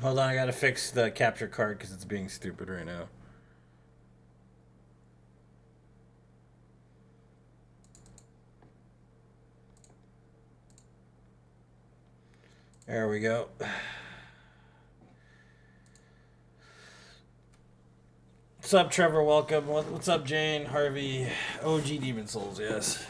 Hold on, I gotta fix the capture card because it's being stupid right now. There we go. What's up, Trevor? Welcome. What's up, Jane? Harvey? OG Demon Souls, yes.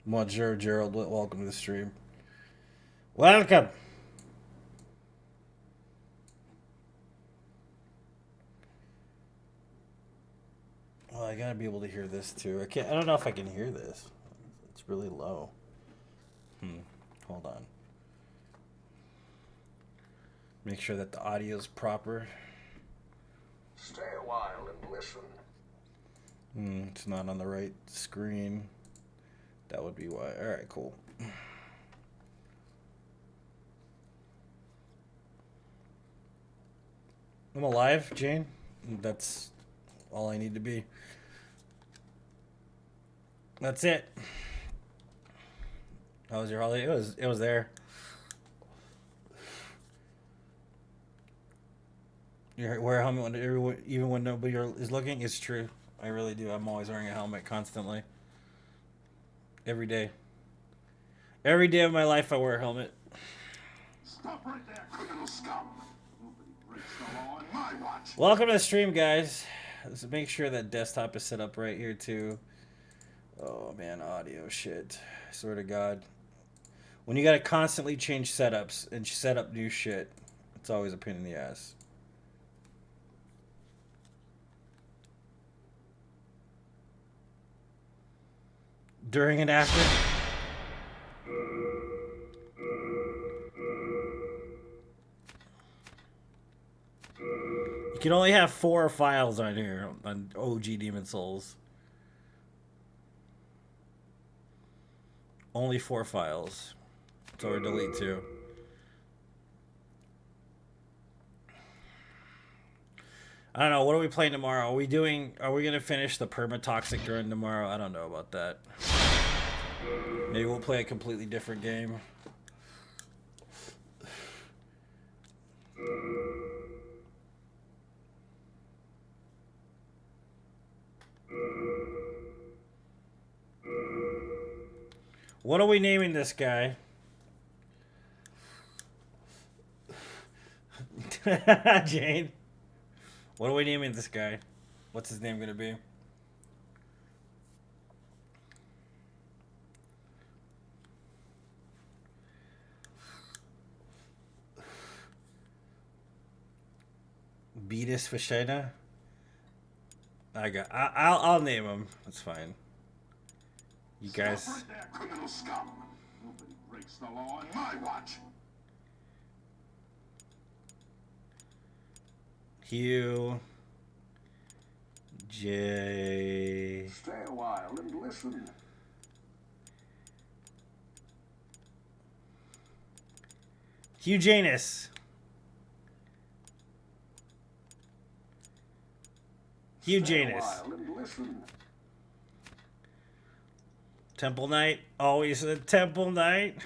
Monsieur Gerald, welcome to the stream. Welcome. Well, I gotta be able to hear this too. I can't. I don't know if I can hear this. It's really low. Hold on. Make sure that the audio is proper. Stay a while and listen. It's not on the right screen. That would be why. All right, cool. I'm alive, Jane. That's all I need to be. That's it. How was your holiday? It was there. You wear a helmet when everyone, even when nobody is looking. It's true. I really do. I'm always wearing a helmet constantly. Every day. Every day of my life, I wear a helmet. Stop right there, criminal scum. Nobody breaks the law on my watch. Welcome to the stream, guys. Let's make sure that desktop is set up right here, too. Oh, man, audio shit. I swear to God. When you gotta constantly change setups and set up new shit, it's always a pain in the ass. During and after? You can only have 4 files on here on OG Demon Souls. Only 4 files. So we're delete 2. I don't know. What are we playing tomorrow? Are we gonna finish the permatoxic run tomorrow? I don't know about that. Maybe we'll play a completely different game. What are we naming this guy? Jane. What are we naming this guy? What's his name gonna be? Beatus Vashina? I'll name him. That's fine. You guys. Stop right there, criminal scum. Nobody breaks the law on my watch. Hugh. J. Stay a while and listen. Hugh Janus. Hugh Janus. Stay a while and listen. Temple Knight. Always a Temple Knight.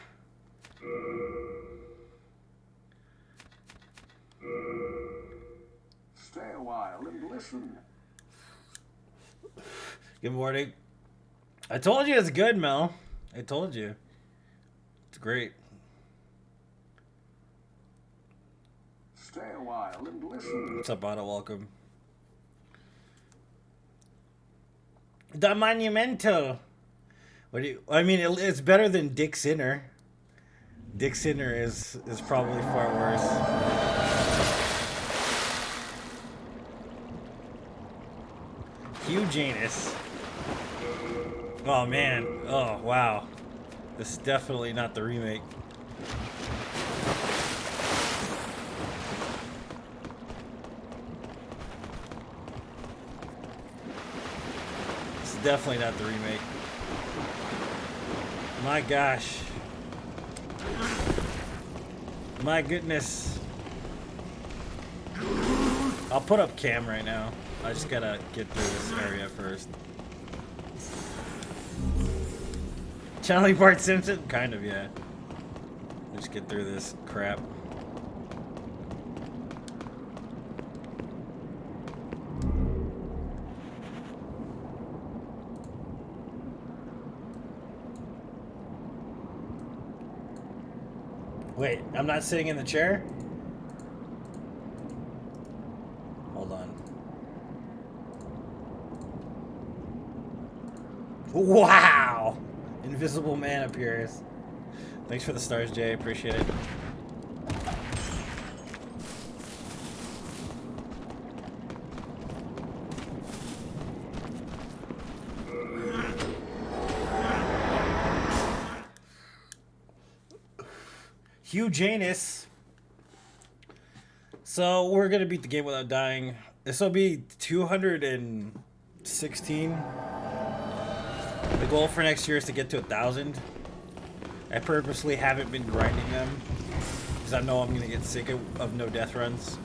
Stay a while and listen. Good morning. I told you it's good, Mel. I told you. It's great. Stay a while and listen. What's up, Otto? Welcome. The Monumental. What do you? I mean, it's better than Dick Sinner. Dick Sinner is probably far worse. Hugh Janus. Oh man. Oh wow. This is definitely not the remake. This is definitely not the remake. My gosh. My goodness. I'll put up cam right now. I just gotta get through this area first. Charlie Bart Simpson? Kind of, yeah. Just get through this crap. Wait, I'm not sitting in the chair? Hold on. Wow! Invisible Man appears. Thanks for the stars, Jay. Appreciate it. Hugh Janus. So we're gonna beat the game without dying. This will be 216. The goal for next year is to get to 1,000. I purposely haven't been grinding them because I know I'm gonna get sick of no death runs.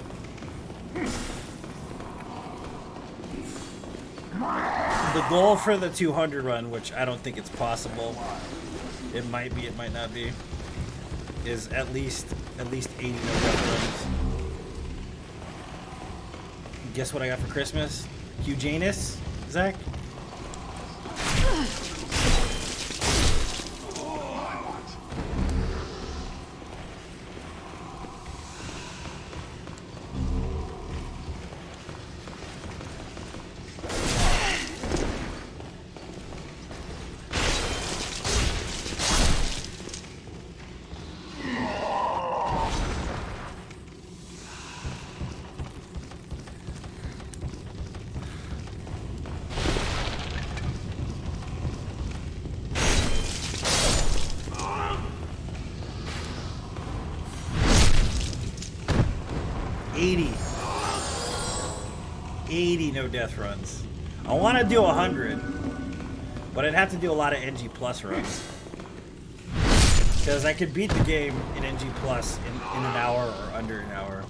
The goal for the 200 run, which I don't think it's possible, it might be, it might not be, is at least 80 no death runs. Guess what I got for Christmas? Hugh Janus, Zach? No death runs. I want to do 100, but I'd have to do a lot of NG plus runs because I could beat the game in NG plus in an hour or under an hour.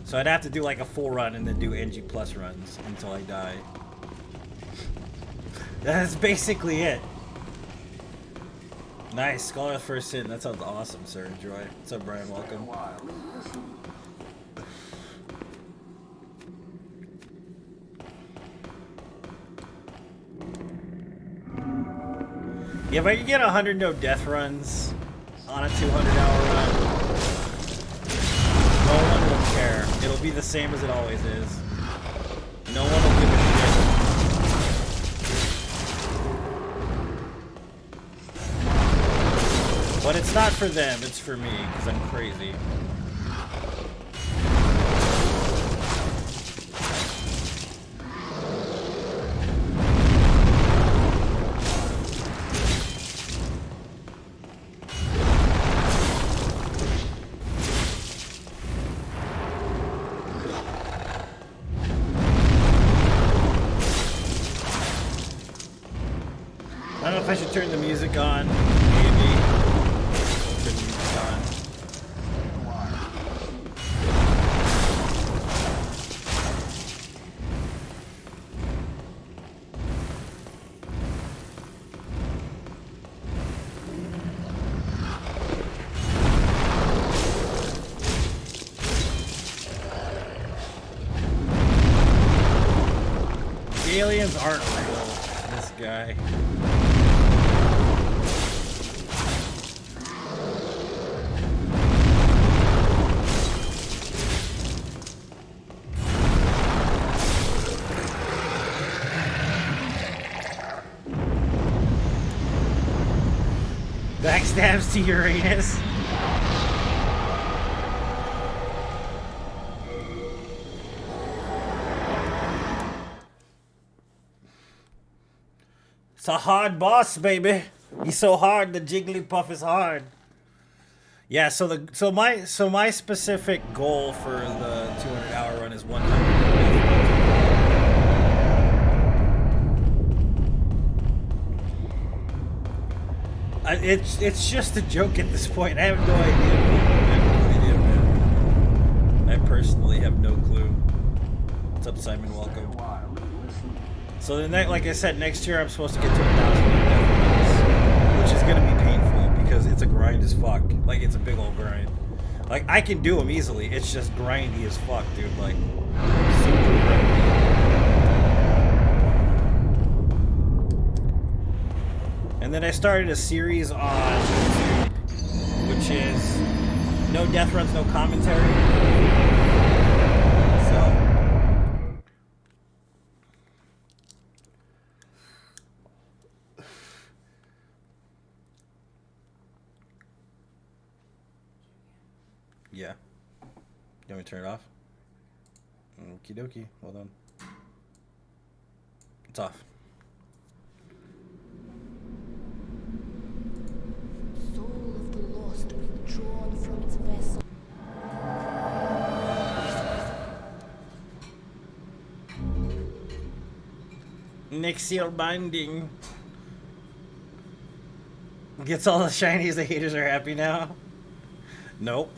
So I'd have to do like a full run and then do NG plus runs until I die. That's basically it. Nice, Scholar of First Sin. That sounds awesome, sir. Enjoy. What's up, Brian? Welcome. Yeah, if I could get 100 no death runs on a 200-hour run, no one will care. It'll be the same as it always is. No one will give a shit. But it's not for them, it's for me, because I'm crazy. I don't know if I should turn the music on. Maybe. Turn the music on. The aliens aren't real. This guy. Backstabs to Uranus. It's a hard boss, baby. He's so hard. The Jigglypuff is hard. Yeah. So my specific goal for the 200-hour run is 100. It's just a joke at this point. I have no idea. Simon, welcome. A while and listen. So the like I said, next year I'm supposed to get to 1,000 death runs, which is gonna be painful because it's a grind as fuck. Like it's a big old grind. Like I can do them easily. It's just grindy as fuck, dude. Like super grindy. And then I started a series on YouTube, which is no death runs, no commentary. So yeah. You want me to turn it off? Okie dokie. Hold on. It's off. Soul of the lost withdrawn from its vessel. Next seal binding. Gets all the shinies. The haters are happy now. Nope.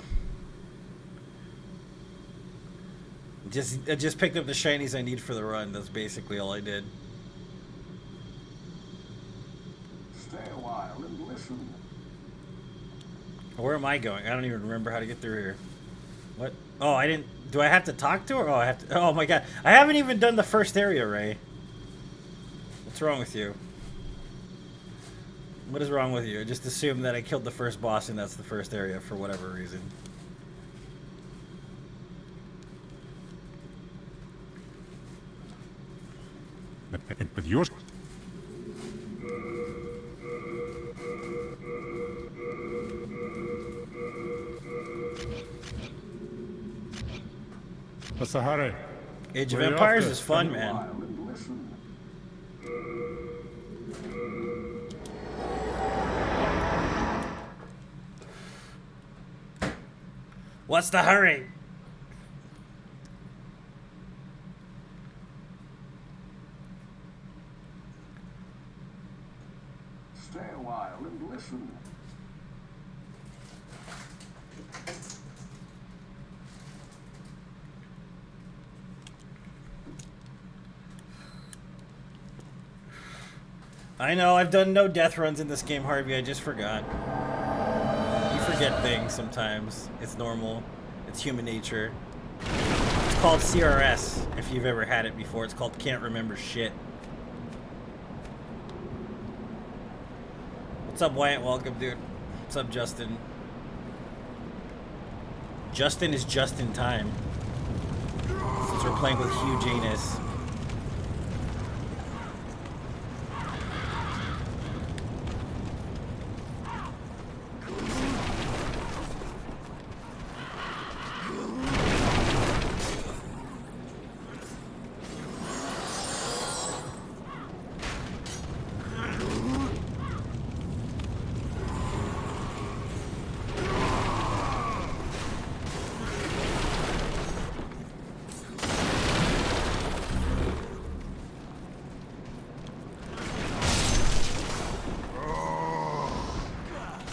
I just picked up the shinies I need for the run. That's basically all I did. Stay a while and listen. Where am I going? I don't even remember how to get through here. What? Oh, I didn't. Do I have to talk to her? Oh, I have to. Oh my god. I haven't even done the first area, Ray. What's wrong with you? What is wrong with you? I just assumed that I killed the first boss and that's the first area for whatever reason. With yours. What's the hurry? Age of Where you Empires off to? is fun, A man. while and listen. What's the hurry? Stay a while and listen. I know, I've done no death runs in this game, Harvey. I just forgot. You forget things sometimes. It's normal. It's human nature. It's called CRS, if you've ever had it before. It's called can't remember shit. What's up, Wyatt? Welcome, dude. What's up, Justin? Justin is just in time. Since we're playing with huge anus.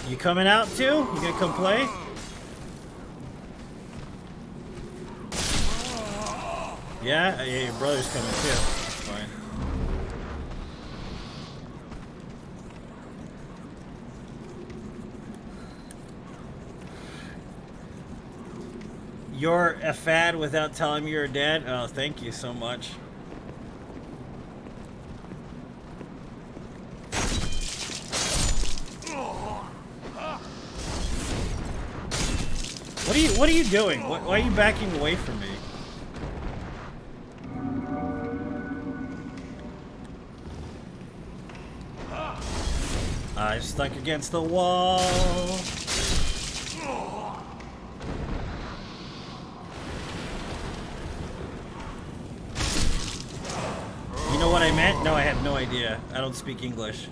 You coming out too? You gonna come play? Yeah? Yeah, your brother's coming too. That's fine. You're a fad without telling me you're dead? Oh, thank you so much. What are you doing? Why are you backing away from me? I'm stuck against the wall. You know what I meant? No, I have no idea. I don't speak English.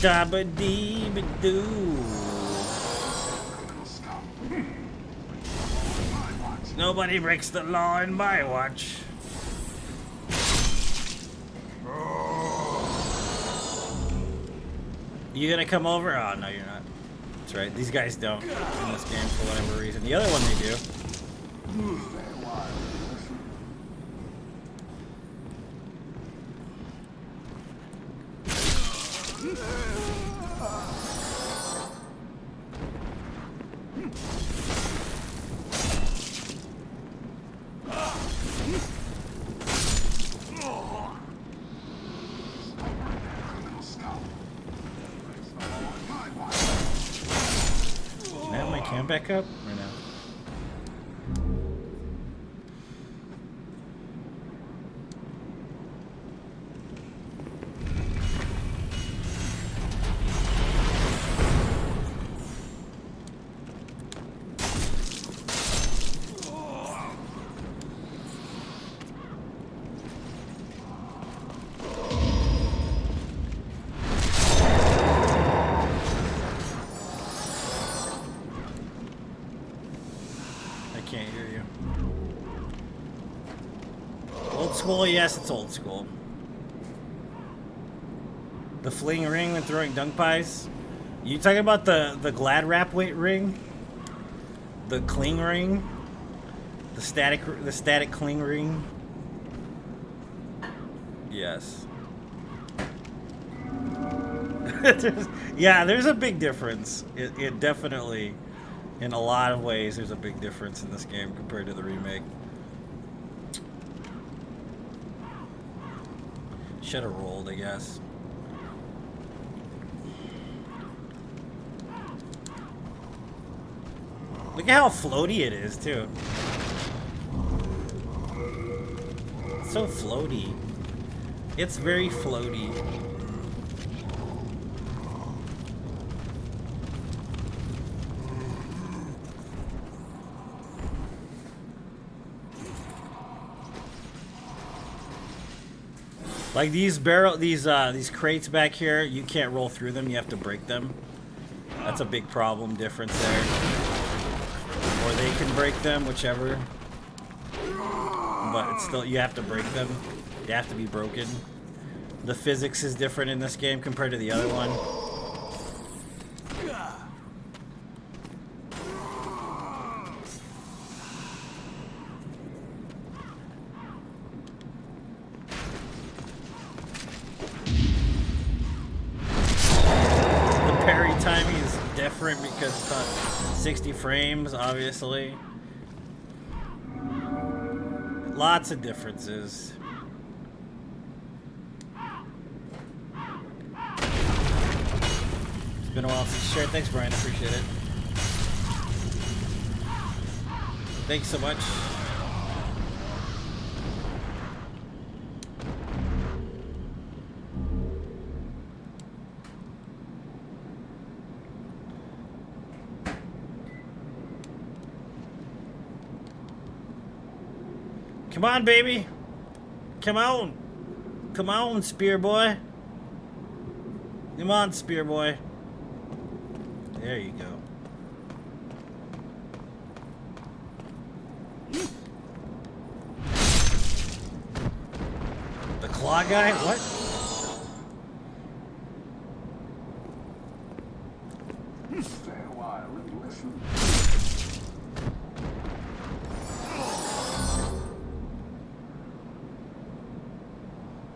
Dabba-dee-ba-doo. Nobody breaks the law in my watch. You gonna come over? Oh, no, you're not. That's right. These guys don't in this game for whatever reason. The other one they do. Can I have my cam back up or no? Can't hear you. Old school, yes, it's old school. The fling ring when throwing dunk pies. You talking about the glad wrap weight ring? The cling ring? The static cling ring? Yes. There's a big difference. It definitely, in a lot of ways, there's a big difference in this game compared to the remake. Should have rolled, I guess. Look at how floaty it is, too. It's so floaty. It's very floaty. Like these crates back here, you can't roll through them, you have to break them. That's a big problem difference there. Or they can break them, whichever. But it's still, you have to break them. They have to be broken. The physics is different in this game compared to the other one. Because it's not 60 frames, obviously. Lots of differences. It's been a while since you shared. Thanks, Brian. I appreciate it. Thanks so much. Come on, baby. Come on. Come on, spear boy. Come on, spear boy. There you go. The claw guy? What? Stay a while and listen.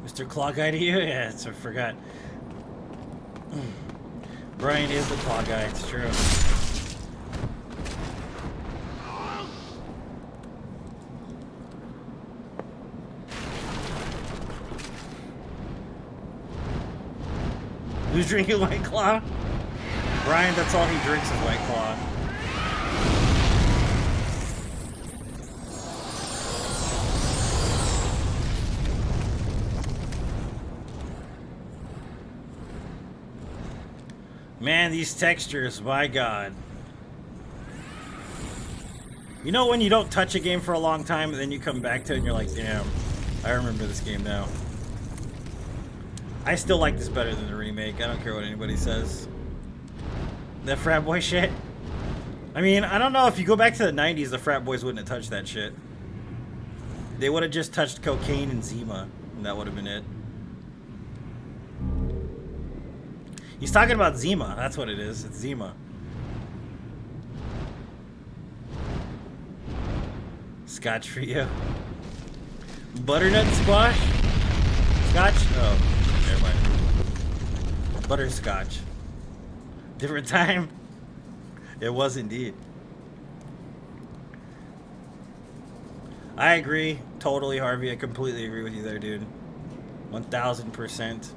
Mr. Claw Guy to you? Yeah, I forgot. Brian is the Claw Guy, it's true. Who's drinking White Claw? Brian, that's all he drinks is White Claw. Man, these textures, my god. You know when you don't touch a game for a long time and then you come back to it and you're like, damn, I remember this game now. I still like this better than the remake. I don't care what anybody says. That frat boy shit. I mean, I don't know, if you go back to the 90s, the frat boys wouldn't have touched that shit. They would have just touched cocaine and Zima, and that would have been it. He's talking about Zima. That's what it is. It's Zima. Scotch for you. Butternut squash? Scotch? Oh, never mind. Butterscotch. Different time? It was indeed. I agree. Totally, Harvey. I completely agree with you there, dude. 1000%.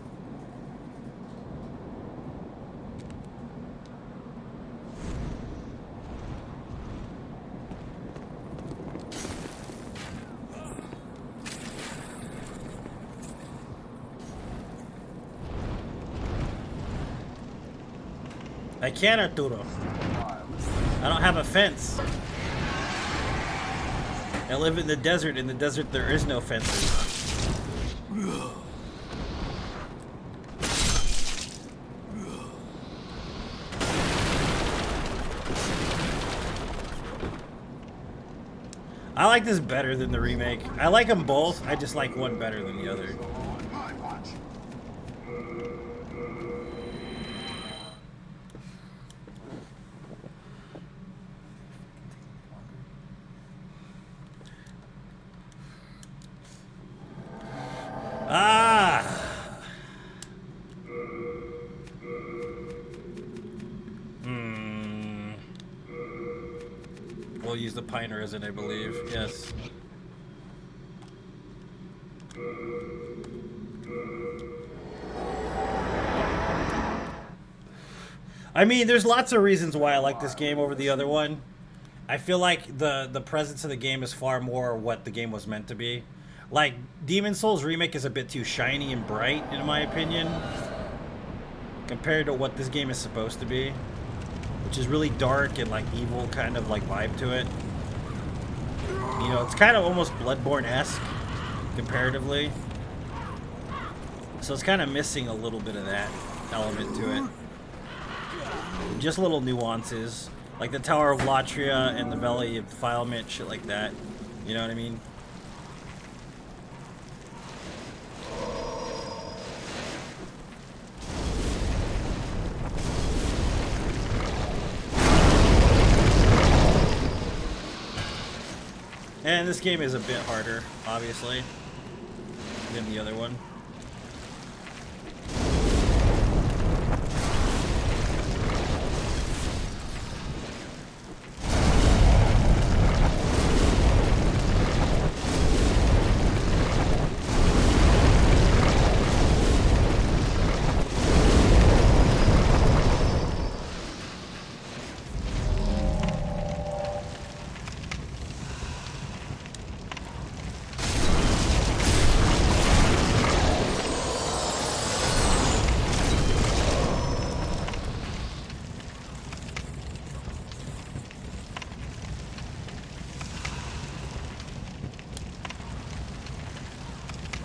I can, Arturo. I don't have a fence. I live in the desert. In the desert, there is no fences. I like this better than the remake. I like them both. I just like one better than the other. On my watch. Ah! We'll use the pine resin, I believe. Yes. I mean, there's lots of reasons why I like this game over the other one. I feel like the presence of the game is far more what the game was meant to be. Like, Demon Souls Remake is a bit too shiny and bright, in my opinion, compared to what this game is supposed to be, which is really dark and, like, evil kind of, like, vibe to it. You know, it's kind of almost Bloodborne-esque, comparatively. So it's kind of missing a little bit of that element to it. Just little nuances, like the Tower of Latria and the Valley of Defilement, shit like that. You know what I mean? And this game is a bit harder, obviously, than the other one.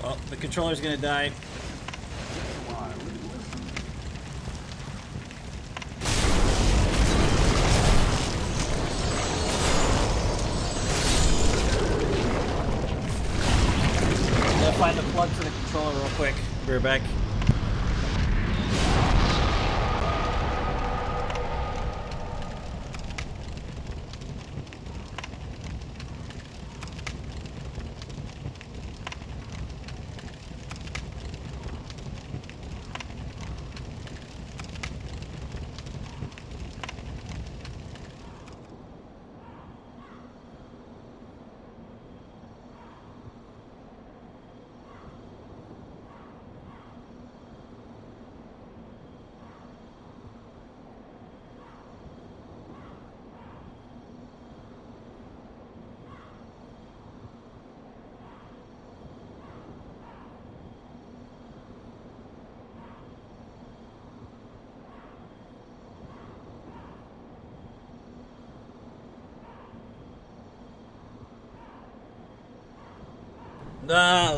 Well, the controller's gonna die. Gotta find the plug for the controller real quick. Be right back.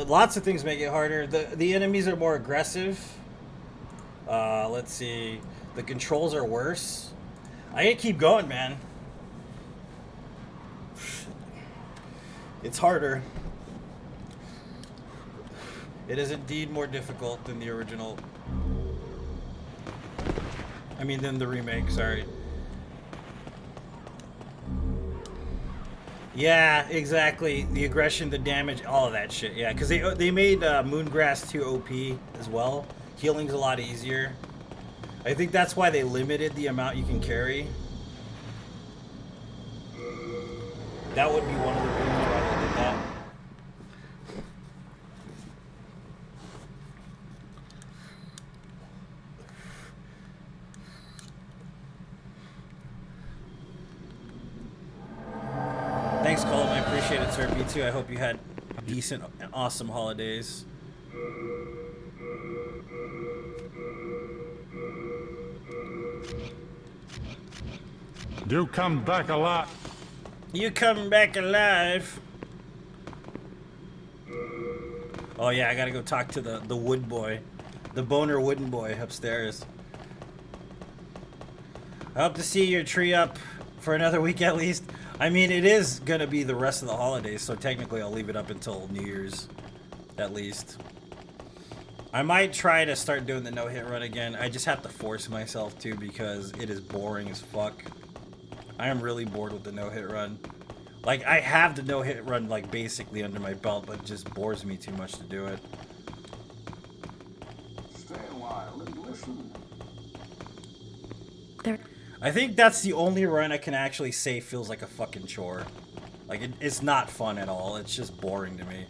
Lots of things make it harder. The enemies are more aggressive. Let's see. The controls are worse. I gotta keep going, man. It's harder. It is indeed more difficult than the original. I mean, than the remake, sorry. Yeah, exactly. The aggression, the damage, all of that shit. Yeah, because they made Moongrass 2 OP as well. Healing's a lot easier. I think that's why they limited the amount you can carry. That would be one of the reasons why they did that. Thanks, Colin. I appreciate it, sir. Me too. I hope you had decent, awesome holidays. You come back alive. You coming back alive? Oh yeah, I gotta go talk to the wood boy, the boner wooden boy upstairs. I hope to see your tree up for another week at least. I mean, it is gonna be the rest of the holidays, so technically I'll leave it up until New Year's, at least. I might try to start doing the no-hit run again. I just have to force myself to because it is boring as fuck. I am really bored with the no-hit run. Like, I have the no-hit run, like, basically under my belt, but it just bores me too much to do it. Stay a while and listen. There. I think that's the only run I can actually say feels like a fucking chore. Like, it's not fun at all. It's just boring to me.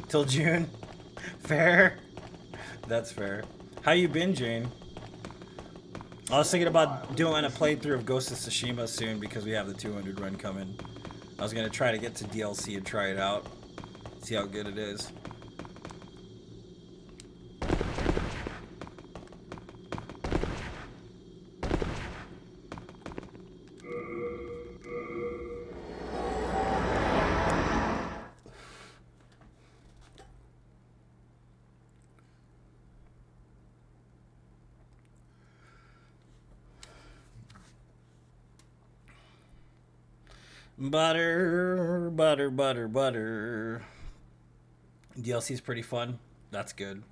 Till June? Fair? That's fair. How you been, Jane? I was thinking about doing a playthrough of Ghost of Tsushima soon because we have the 200 run coming. I was going to try to get to DLC and try it out. See how good it is. Butter, butter, butter, butter. DLC is pretty fun. That's good.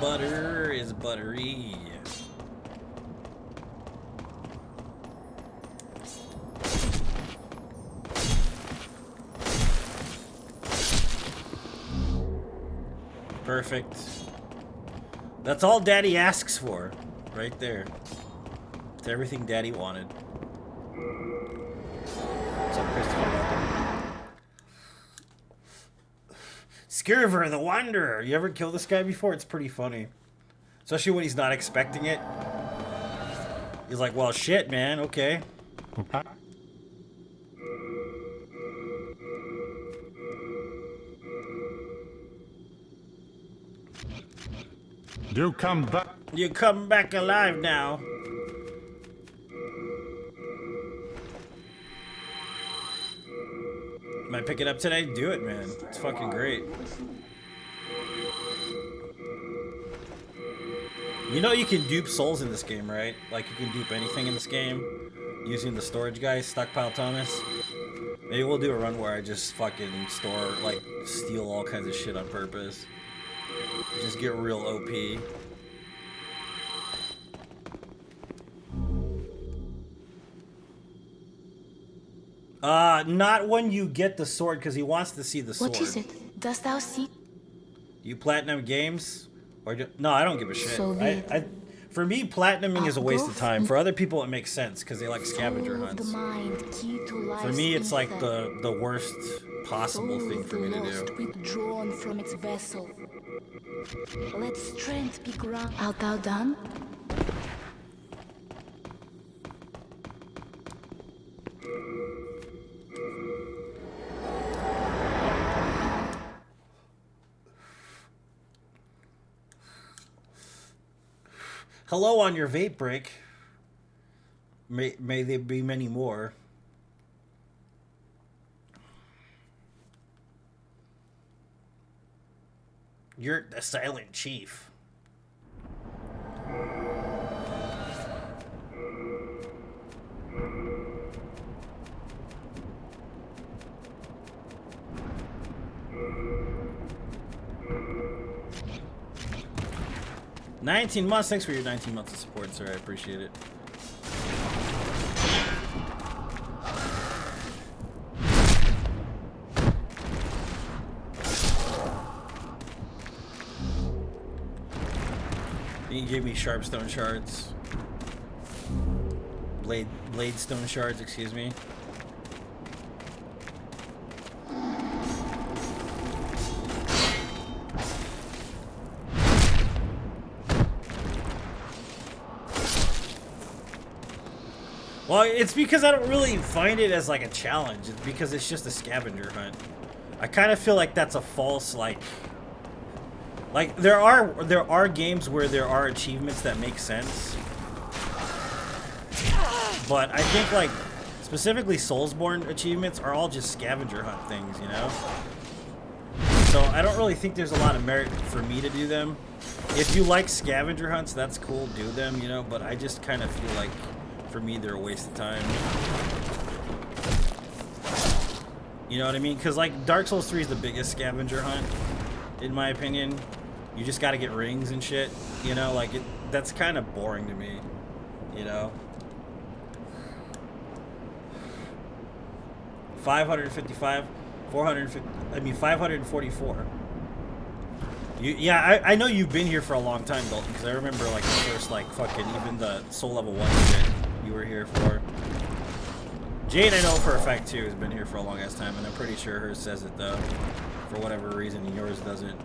Butter is buttery. Perfect. That's all Daddy asks for. Right there. It's everything Daddy wanted. What's up, Christopher? Skirver the Wanderer. You ever kill this guy before? It's pretty funny. Especially when he's not expecting it. He's like, well, shit, man. Okay. You come back. You come back alive now. Might pick it up today? Do it, man. It's fucking great. You know you can dupe souls in this game, right? Like you can dupe anything in this game using the storage guy, Stockpile Thomas. Maybe we'll do a run where I just fucking store, like, steal all kinds of shit on purpose. Just get real OP. Not when you get the sword, because he wants to see the sword. What is it? Dost thou seek? You platinum games? Or no, I don't give a shit. So be it. For me, platinuming is a waste of time. For other people, it makes sense, because they like scavenger Soul of the hunts. mind, key to For life's me, it's like ether. the worst possible Soul thing of for the me to lost do. withdrawn from its vessel. Let strength be ground. Art thou done? Hello on your vape break. May there be many more. You're the silent chief. $19 months. Thanks for your 19 months of support, sir. I appreciate it. gave me sharp stone shards. Blade stone shards, excuse me. Well, it's because I don't really find it as like a challenge. It's because it's just a scavenger hunt. I kind of feel like that's a false like there are games where there are achievements that make sense. But I think like specifically Soulsborne achievements are all just scavenger hunt things, you know? So I don't really think there's a lot of merit for me to do them. If you like scavenger hunts, that's cool, do them, you know, but I just kind of feel like for me they're a waste of time. You know what I mean? Because like Dark Souls 3 is the biggest scavenger hunt, in my opinion. You just got to get rings and shit, you know, like that's kind of boring to me, you know? 555, 450, I mean 544. Yeah, I know you've been here for a long time, Dalton, because I remember like the first like fucking even the soul level 1 shit you were here for. Jade, I know for a fact too, has been here for a long ass time, and I'm pretty sure hers says it though, for whatever reason, and yours doesn't.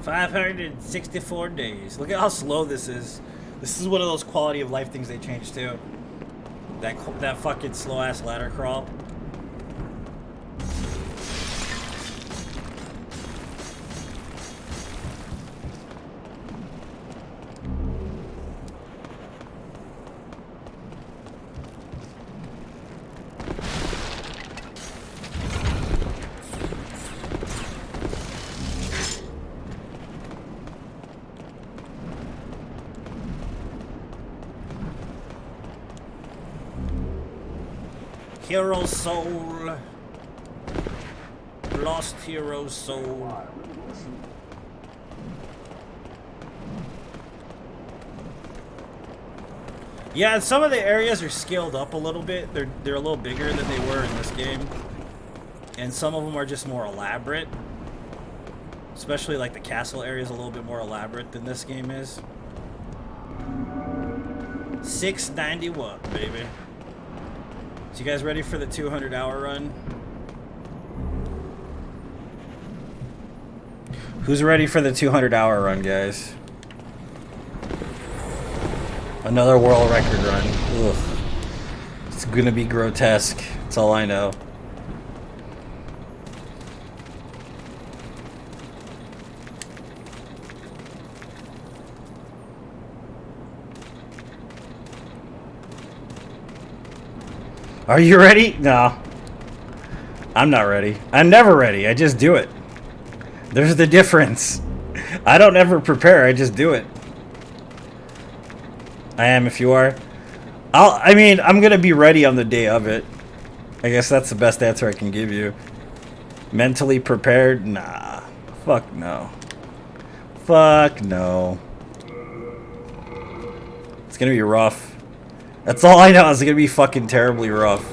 $564 days. Look at how slow this is. This is one of those quality of life things they changed too. That fucking slow ass ladder crawl. Hero soul. Lost hero soul. Yeah, some of the areas are scaled up a little bit. They're a little bigger than they were in this game. And some of them are just more elaborate. Especially like the castle area is a little bit more elaborate than this game is. 691, baby. So you guys ready for the 200-hour run? Who's ready for the 200-hour run, guys? Another world record run. Ugh. It's gonna be grotesque. That's all I know. Are you ready? No. I'm not ready. I'm never ready. I just do it. There's the difference. I don't ever prepare. I just do it. I am if you are. I mean, I'm going to be ready on the day of it. I guess that's the best answer I can give you. Mentally prepared? Nah. Fuck no. Fuck no. It's going to be rough. That's all I know. It's going to be fucking terribly rough.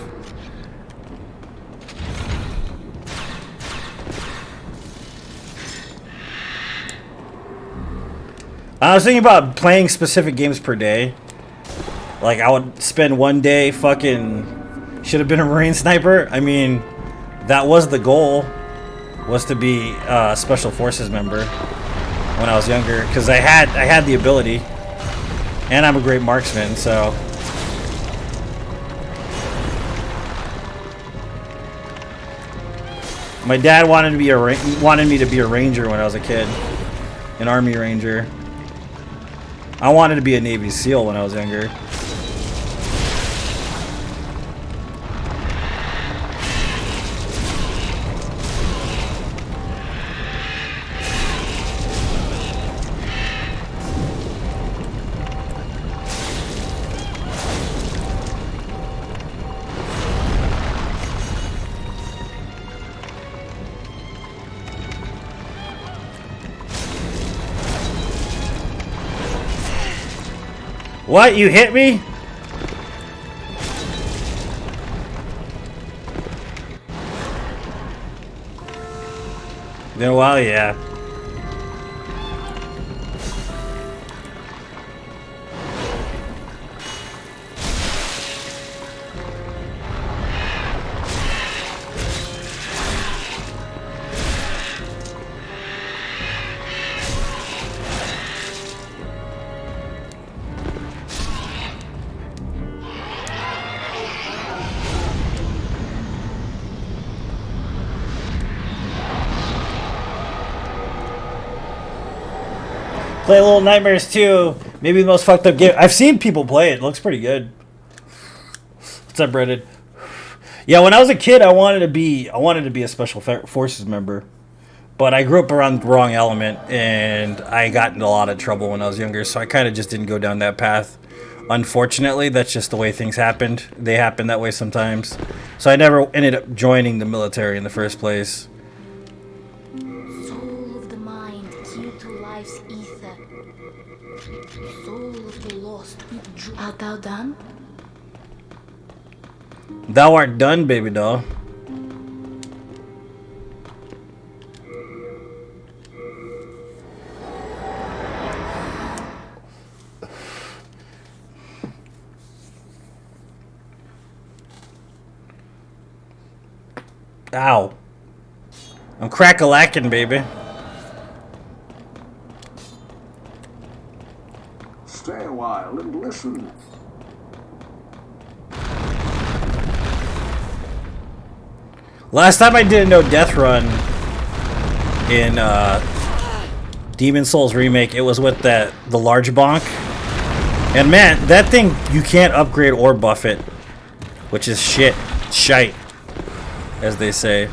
I was thinking about playing specific games per day. Like, I would spend one day fucking... Should have been a Marine Sniper. I mean, that was the goal. Was to be a Special Forces member when I was younger. Because I had the ability. And I'm a great marksman, so... My dad wanted me to be a ranger when I was a kid, an Army Ranger. I wanted to be a Navy SEAL when I was younger. What? You hit me? Been a while, yeah. Play Little Nightmares 2. Maybe the most fucked up game. I've seen people play it. It looks pretty good. What's up, Brendan? Yeah, when I was a kid, I wanted to be a special forces member, but I grew up around the wrong element, and I got into a lot of trouble when I was younger. So I kind of just didn't go down that path. Unfortunately, that's just the way things happened. They happen that way sometimes. So I never ended up joining the military in the first place. Soul of the mind, key to life's ether. Soul of the lost, art thou done? Thou art done, baby doll. Ow. I'm crack-a-lacking, baby. Stay a while and listen. Last time I did a no death run in Demon Souls Remake, it was with the large bonk. And man, that thing, you can't upgrade or buff it, which is shite, as they say.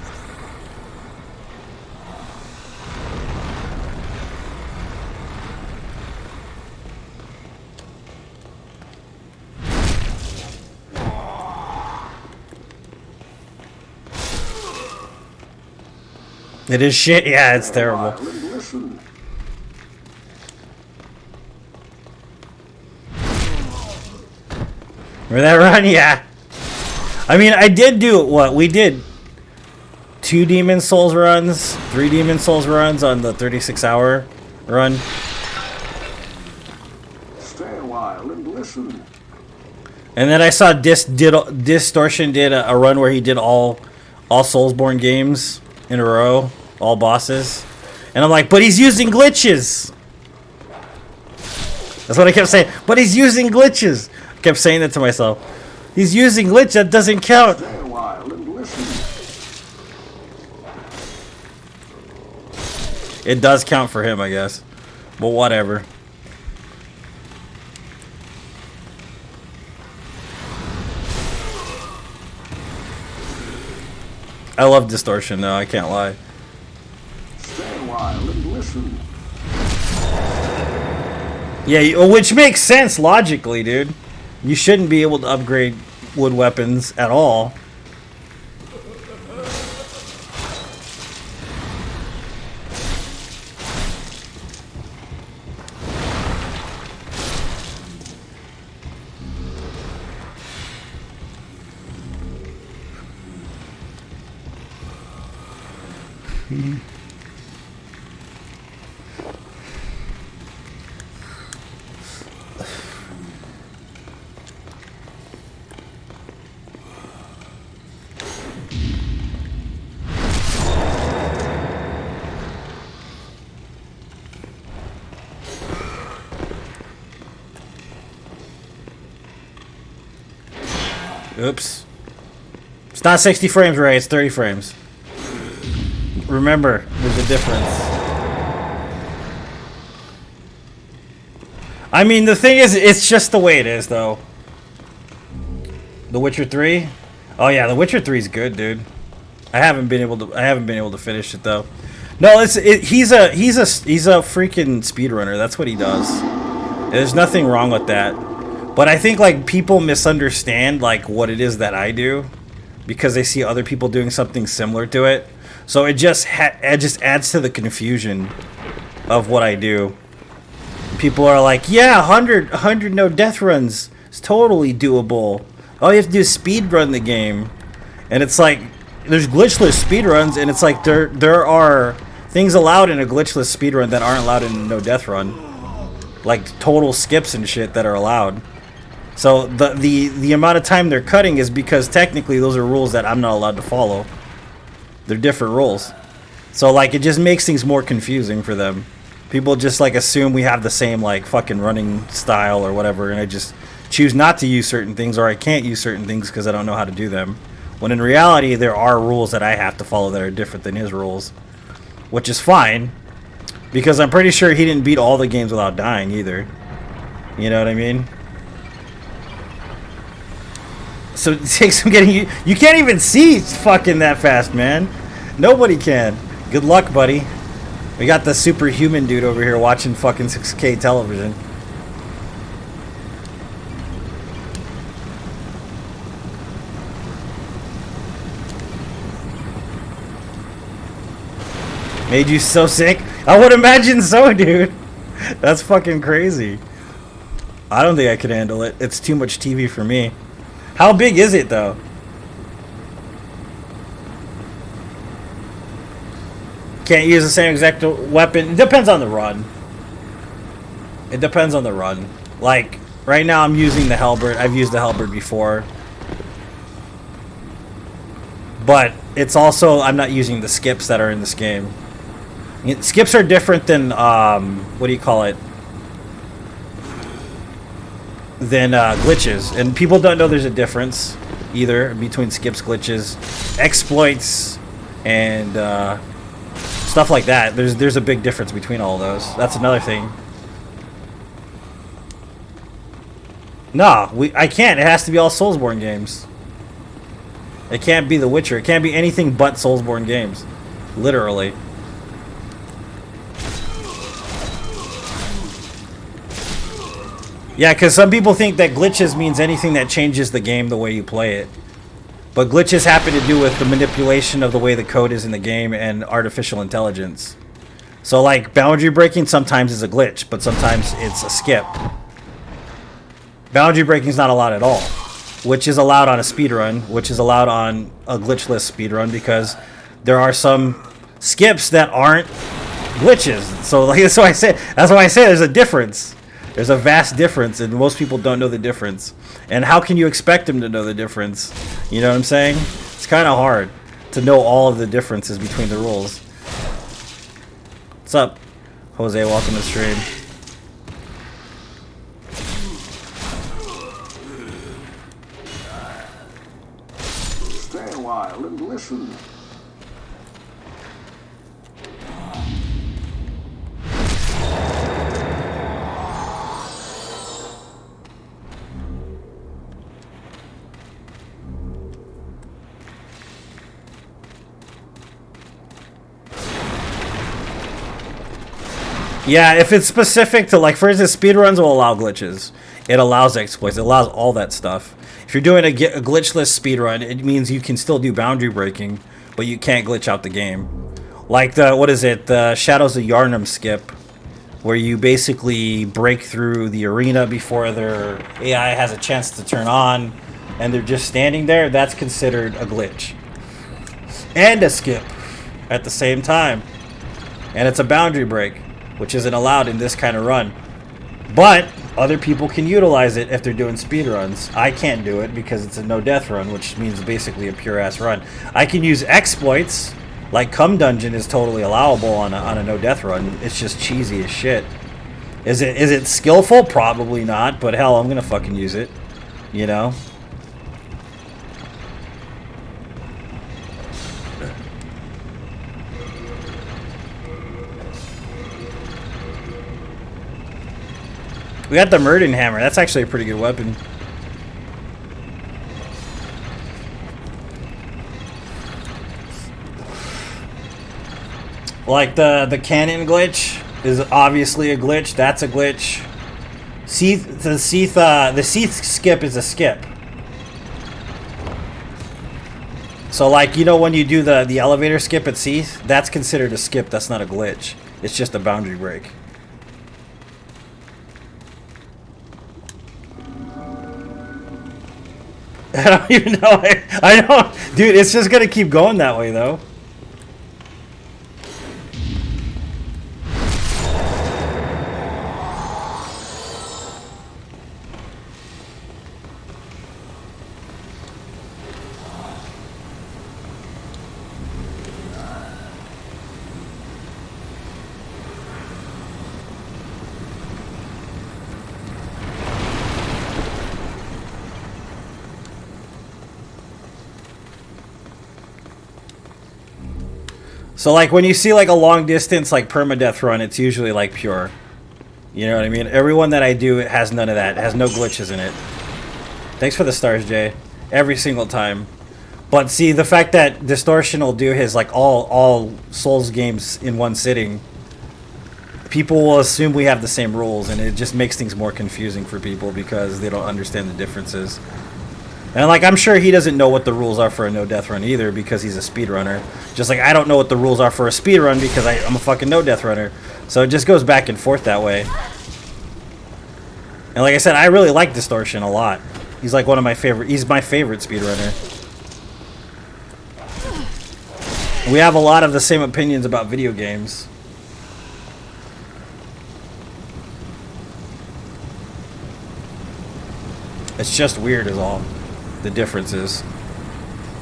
It is shit? Yeah, it's terrible. Remember that run? Yeah. I mean, I did do what? We did 2 Demon Souls runs, 3 Demon Souls runs on the 36-hour run. Stay a while and listen. And then I saw Distortion did a run where he did all Soulsborne games in a row, all bosses. And I'm like, but he's using glitches. That's what I kept saying. But he's using glitches. I kept saying that to myself. He's using glitch. That doesn't count. Stay a while and listen. It does count for him, I guess. But whatever. I love Distortion, though. I can't lie. Stay a while and listen. Yeah, which makes sense logically, dude. You shouldn't be able to upgrade wood weapons at all. Oops. It's not 60 frames, right? It's 30 frames. Remember, there's a difference. I mean, the thing is, it's just the way it is, though. The Witcher 3? Oh yeah, The Witcher 3 is good, dude. I haven't been able to finish it though. No, he's a freaking speedrunner. That's what he does. There's nothing wrong with that. But I think like people misunderstand like what it is that I do because they see other people doing something similar to it. So it just adds to the confusion of what I do. people are like, yeah, 100 no death runs. It's totally doable. All you have to do is speed run the game. And it's like, there's glitchless speed runs, and it's like there are things allowed in a glitchless speed run that aren't allowed in a no death run. Like total skips and shit that are allowed. So the amount of time they're cutting is because technically those are rules that I'm not allowed to follow. They're different rules. So like it just makes things more confusing for them. People just like assume we have the same like fucking running style or whatever, and I just choose not to use certain things, or I can't use certain things because I don't know how to do them. When in reality there are rules that I have to follow that are different than his rules. Which is fine. Because I'm pretty sure he didn't beat all the games without dying either. You know what I mean? So it takes some getting... You can't even see fucking that fast, man. Nobody can. Good luck, buddy. We got the superhuman dude over here watching fucking 6K television. Made you so sick? I would imagine so, dude. That's fucking crazy. I don't think I could handle it. It's too much TV for me. How big is it, though? Can't use the same exact weapon. It depends on the run. It depends on the run. Like, right now I'm using the halberd. I've used the halberd before. But it's also, I'm not using the skips that are in this game. Skips are different than, what do you call it? Than glitches. And people don't know there's a difference either between skips, glitches, exploits, and stuff like that. There's a big difference between all those. That's another thing. Nah, I can't. It has to be all Soulsborne games. It can't be The Witcher. It can't be anything but Soulsborne games. Literally. Yeah, because some people think that glitches means anything that changes the game the way you play it. But glitches happen to do with the manipulation of the way the code is in the game and artificial intelligence. So like boundary breaking sometimes is a glitch, but sometimes it's a skip. Boundary breaking is not allowed at all, which is allowed on a speedrun, which is allowed on a glitchless speedrun because there are some skips that aren't glitches. So like that's why I say there's a difference. There's a vast difference, and most people don't know the difference. And how can you expect them to know the difference? You know what I'm saying? It's kind of hard to know all of the differences between the rules. What's up, Jose? Welcome to the stream. Stay a while and listen. Yeah, if it's specific to, like, for instance, speedruns will allow glitches. It allows exploits. It allows all that stuff. If you're doing a glitchless speedrun, it means you can still do boundary breaking, but you can't glitch out the game. Like the, what is it, the Shadows of Yharnam skip, where you basically break through the arena before their AI has a chance to turn on, and they're just standing there. That's considered a glitch. And a skip at the same time. And it's a boundary break, which isn't allowed in this kind of run. But other people can utilize it if they're doing speedruns. I can't do it because it's a no-death run, which means basically a pure-ass run. I can use exploits, like Cum Dungeon is totally allowable on a no-death run. It's just cheesy as shit. Is it skillful? Probably not, but hell, I'm gonna fucking use it. You know? We got the Murden Hammer. That's actually a pretty good weapon. Like the cannon glitch is obviously a glitch. That's a glitch. The Seath skip is a skip. So like, you know, when you do the elevator skip at Seath, that's considered a skip. That's not a glitch. It's just a boundary break. I don't even know. I don't, dude. It's just gonna keep going that way, though. So like when you see like a long distance like permadeath run, it's usually like pure. You know what I mean? Every one that I do, it has none of that. It has no glitches in it. Thanks for the stars, Jay. Every single time. But see, the fact that Distortion will do his like all Souls games in one sitting, people will assume we have the same rules, and it just makes things more confusing for people because they don't understand the differences. And like I'm sure he doesn't know what the rules are for a no death run either because he's a speedrunner. Just like I don't know what the rules are for a speedrun because I'm a fucking no death runner. So it just goes back and forth that way. And like I said, I really like Distortion a lot. He's like one of my favorite. He's my favorite speedrunner. We have a lot of the same opinions about video games. It's just weird is all. The differences.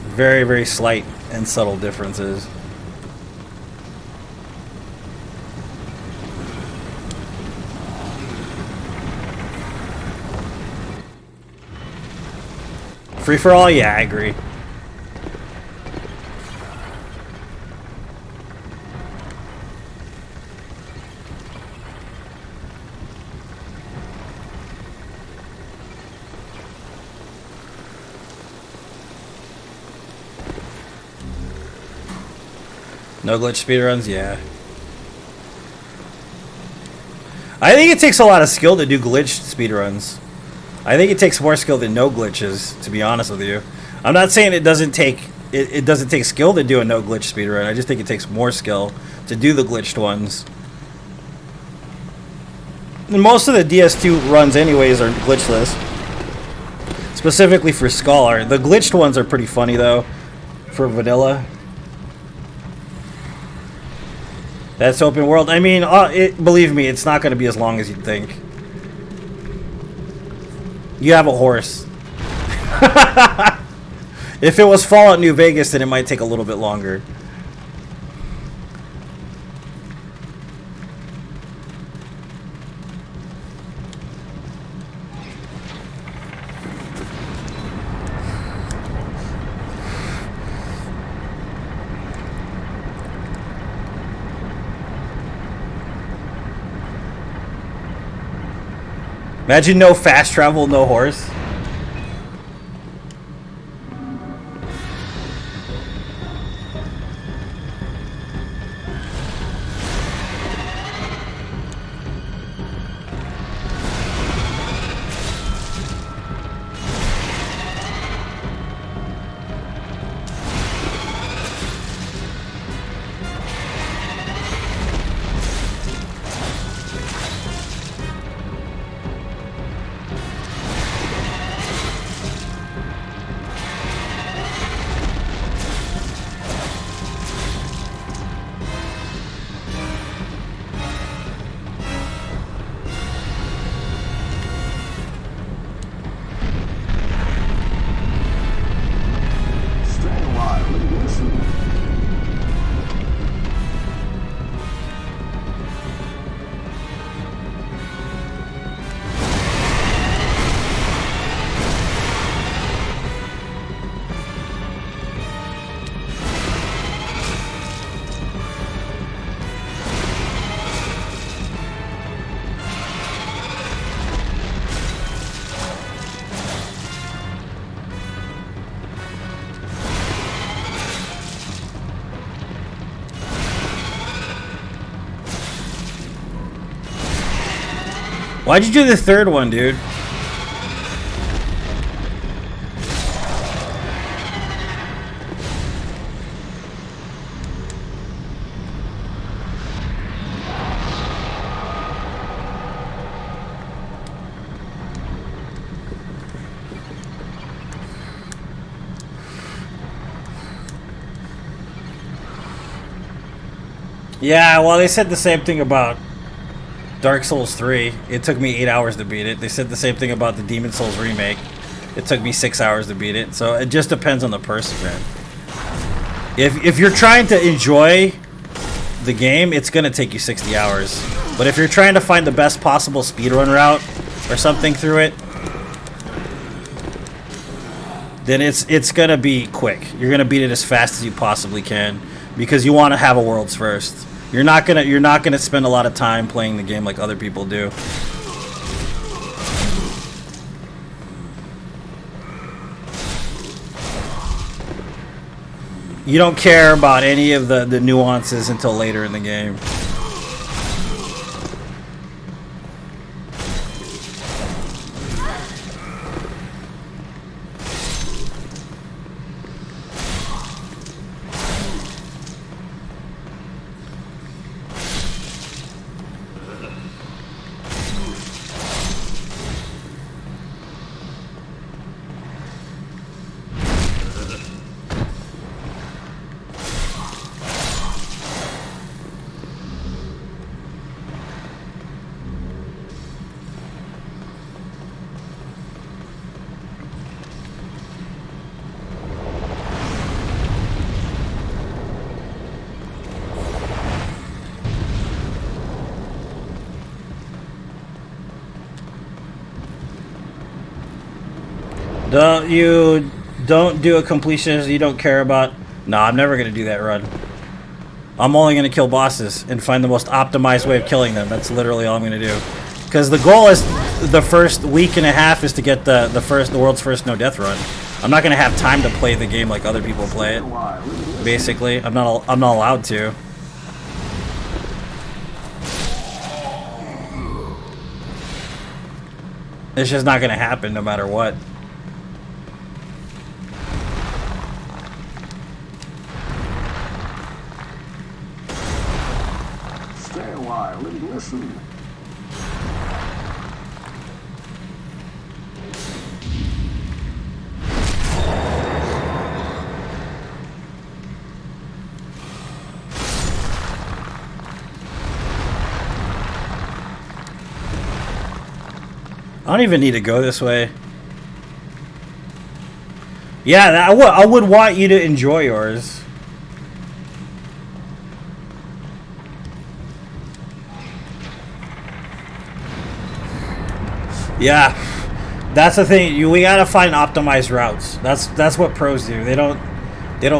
Very, very slight and subtle differences. Free for all? Yeah, I agree. No glitch speedruns? Yeah. I think it takes a lot of skill to do glitched speedruns. I think it takes more skill than no glitches, to be honest with you. I'm not saying it doesn't take skill to do a no glitch speedrun. I just think it takes more skill to do the glitched ones. And most of the DS2 runs anyways are glitchless. Specifically for Scholar. The glitched ones are pretty funny though. For vanilla. That's open world. I mean, believe me, it's not going to be as long as you'd think. You have a horse. If it was Fallout New Vegas, then it might take a little bit longer. Imagine no fast travel, no horse. Why'd you do the third one, dude? Yeah, well, they said the same thing about Dark Souls 3. It took me 8 hours to beat it. They said the same thing about the Demon Souls remake. It took me 6 hours to beat it. So it just depends on the person, man. If you're trying to enjoy the game, it's gonna take you 60 hours. But if you're trying to find the best possible speedrun route or something through it, then it's gonna be quick. You're gonna beat it as fast as you possibly can because you want to have a world's first. You're not gonna spend a lot of time playing the game like other people do. You don't care about any of the nuances until later in the game. Don't do a completionist you don't care about. No, I'm never gonna do that run. I'm only gonna kill bosses and find the most optimized way of killing them. That's literally all I'm gonna do. Because the goal is the first week and a half is to get the world's first no death run. I'm not gonna have time to play the game like other people play it. Basically, I'm not allowed to. It's just not gonna happen no matter what. Stay a while and listen. I don't even need to go this way. Yeah, I would want you to enjoy yours. Yeah, that's the thing. We gotta find optimized routes. That's what pros do. They don't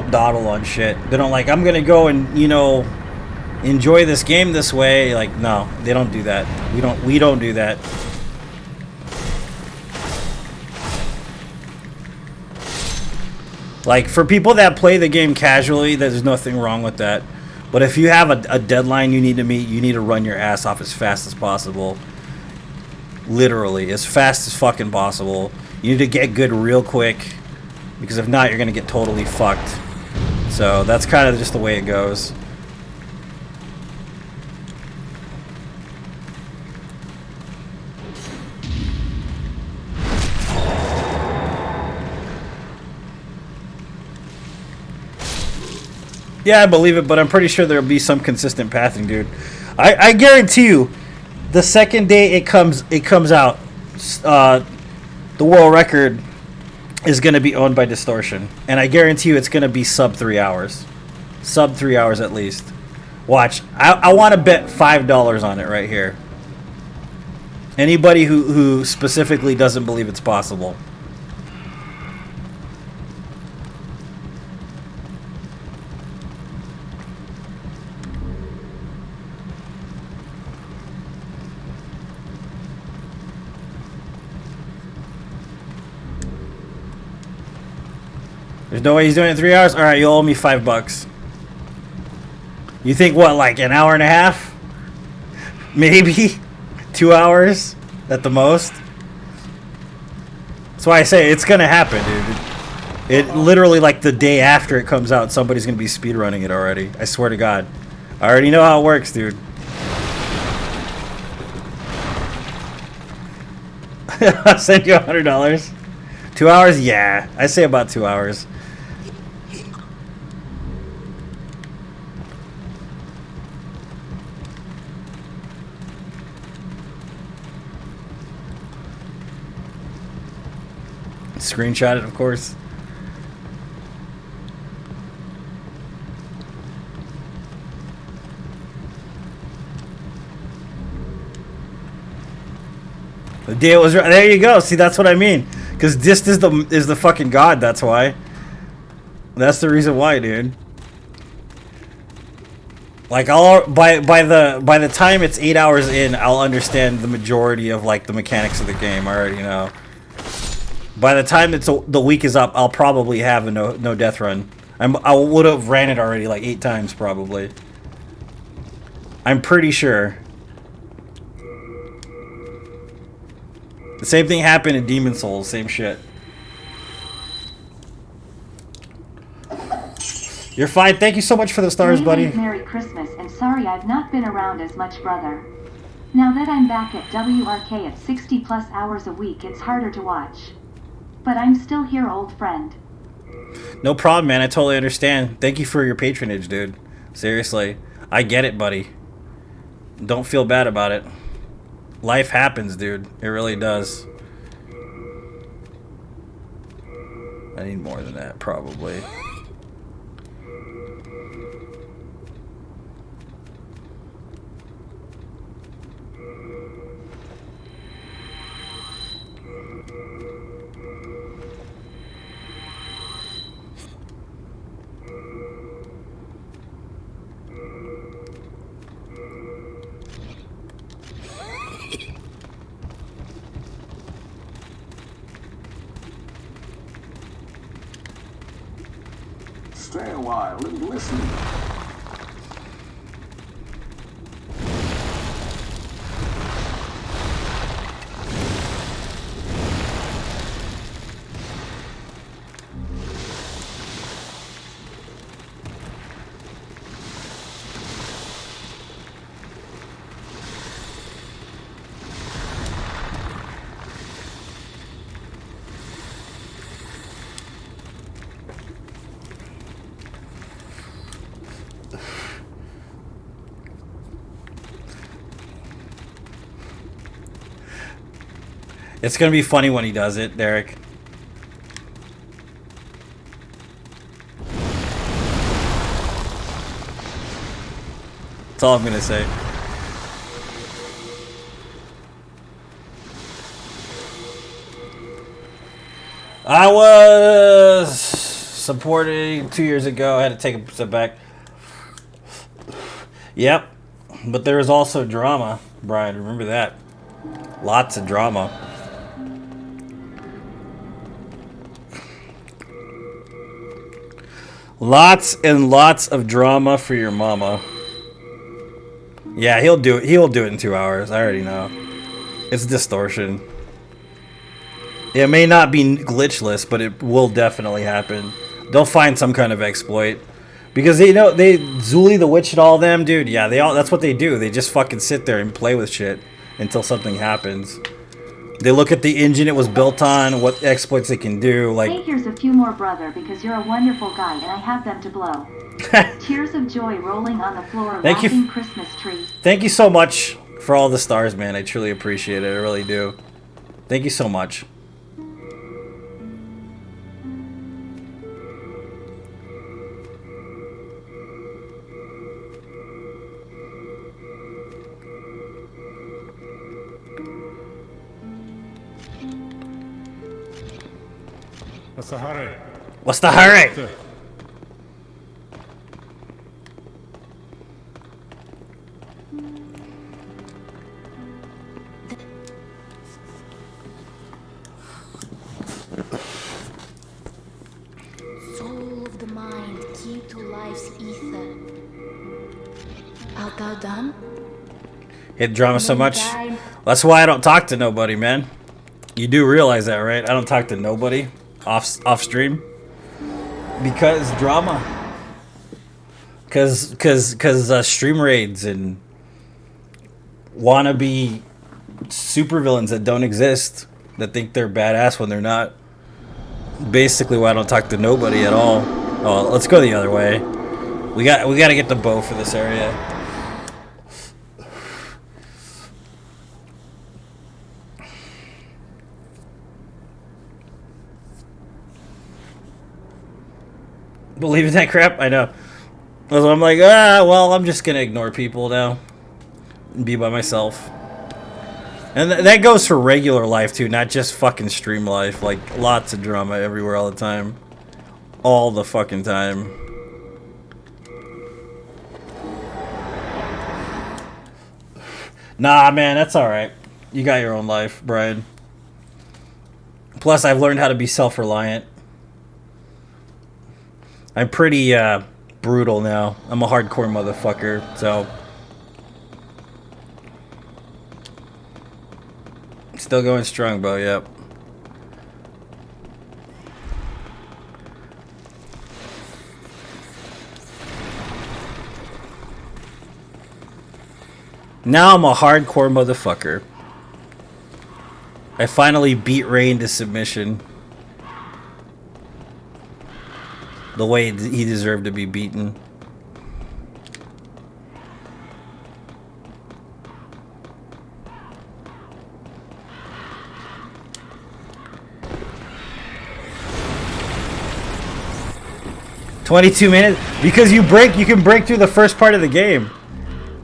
dawdle on shit. They don't like, I'm gonna go and enjoy this game this way. Like, no, they don't do that. We don't do that. Like, for people that play the game casually, there's nothing wrong with that. But if you have a deadline you need to meet, you need to run your ass off as fast as possible. Literally, as fast as fucking possible. You need to get good real quick, because if not, you're going to get totally fucked. So that's kind of just the way it goes. Yeah, I believe it, but I'm pretty sure there'll be some consistent pathing, dude. I guarantee you, the second day it comes out, the world record is going to be owned by Distortion, and I guarantee you it's going to be sub 3 hours, sub 3 hours at least. Watch, I want to bet $5 on it right here. Anybody who specifically doesn't believe it's possible. There's no way he's doing it in 3 hours? Alright, you owe me $5. You think what, like an hour and a half? Maybe? 2 hours? At the most? That's why I say it's gonna happen, dude. It literally, like the day after it comes out, somebody's gonna be speedrunning it already. I swear to God. I already know how it works, dude. I'll send you $100. 2 hours? Yeah. I say about 2 hours. screenshot it, of course. The deal was right. There you go. See, that's what I mean. Because Dist is the fucking god. That's why. That's the reason why, dude. Like by the time it's 8 hours in, I'll understand the majority of like the mechanics of the game. I already know. By the time the week is up, I'll probably have a no death run. I would have ran it already like 8 times probably. I'm pretty sure. The same thing happened in Demon Souls. Same shit. You're fine. Thank you so much for the stars, buddy. Merry Christmas, and sorry I've not been around as much, brother. Now that I'm back at WRK at 60 plus hours a week, it's harder to watch. But I'm still here, old friend. No problem, man. I totally understand. Thank you for your patronage, dude. Seriously. I get it, buddy. Don't feel bad about it. Life happens, dude. It really does. I need more than that, probably. Stay a while and listen. It's gonna be funny when he does it, Derek. That's all I'm gonna say. I was supporting 2 years ago. I had to take a step back. Yep. But there was also drama, Brian. Remember that. Lots of drama. Lots and lots of drama for your mama. Yeah, he'll do it. He'll do it in 2 hours. I already know. It's distortion. It may not be glitchless, but it will definitely happen. They'll find some kind of exploit. Because they Zuli the Witch and all them, dude, yeah, that's what they do. They just fucking sit there and play with shit until something happens. They look at the engine it was built on, what exploits they can do, like... Hey, here's a few more, brother, because you're a wonderful guy and I have them to blow. Tears of joy rolling on the floor, laughing Christmas tree. Thank you so much for all the stars, man. I truly appreciate it. I really do. Thank you so much. What's the hurry? What's the hurry? Soul of the mind, key to life's ether. Art thou done? Hate drama so much. Time. That's why I don't talk to nobody, man. You do realize that, right? I don't talk to nobody off stream because drama. Cause stream raids and wannabe supervillains that don't exist that think they're badass when they're not. Basically, why I don't talk to nobody at all. Oh, let's go the other way. We got to get the bow for this area. Believe in that crap? I know. So I'm like, well, I'm just gonna ignore people now and be by myself. And that goes for regular life too, not just fucking stream life. Like lots of drama everywhere all the time, all the fucking time. Nah, man, that's all right. You got your own life, Brian. Plus, I've learned how to be self-reliant. I'm pretty brutal now. I'm a hardcore motherfucker, so still going strong, bro. Yep. Now I'm a hardcore motherfucker. I finally beat Rain to submission. The way he deserved to be beaten. $22 because you can break through the first part of the game.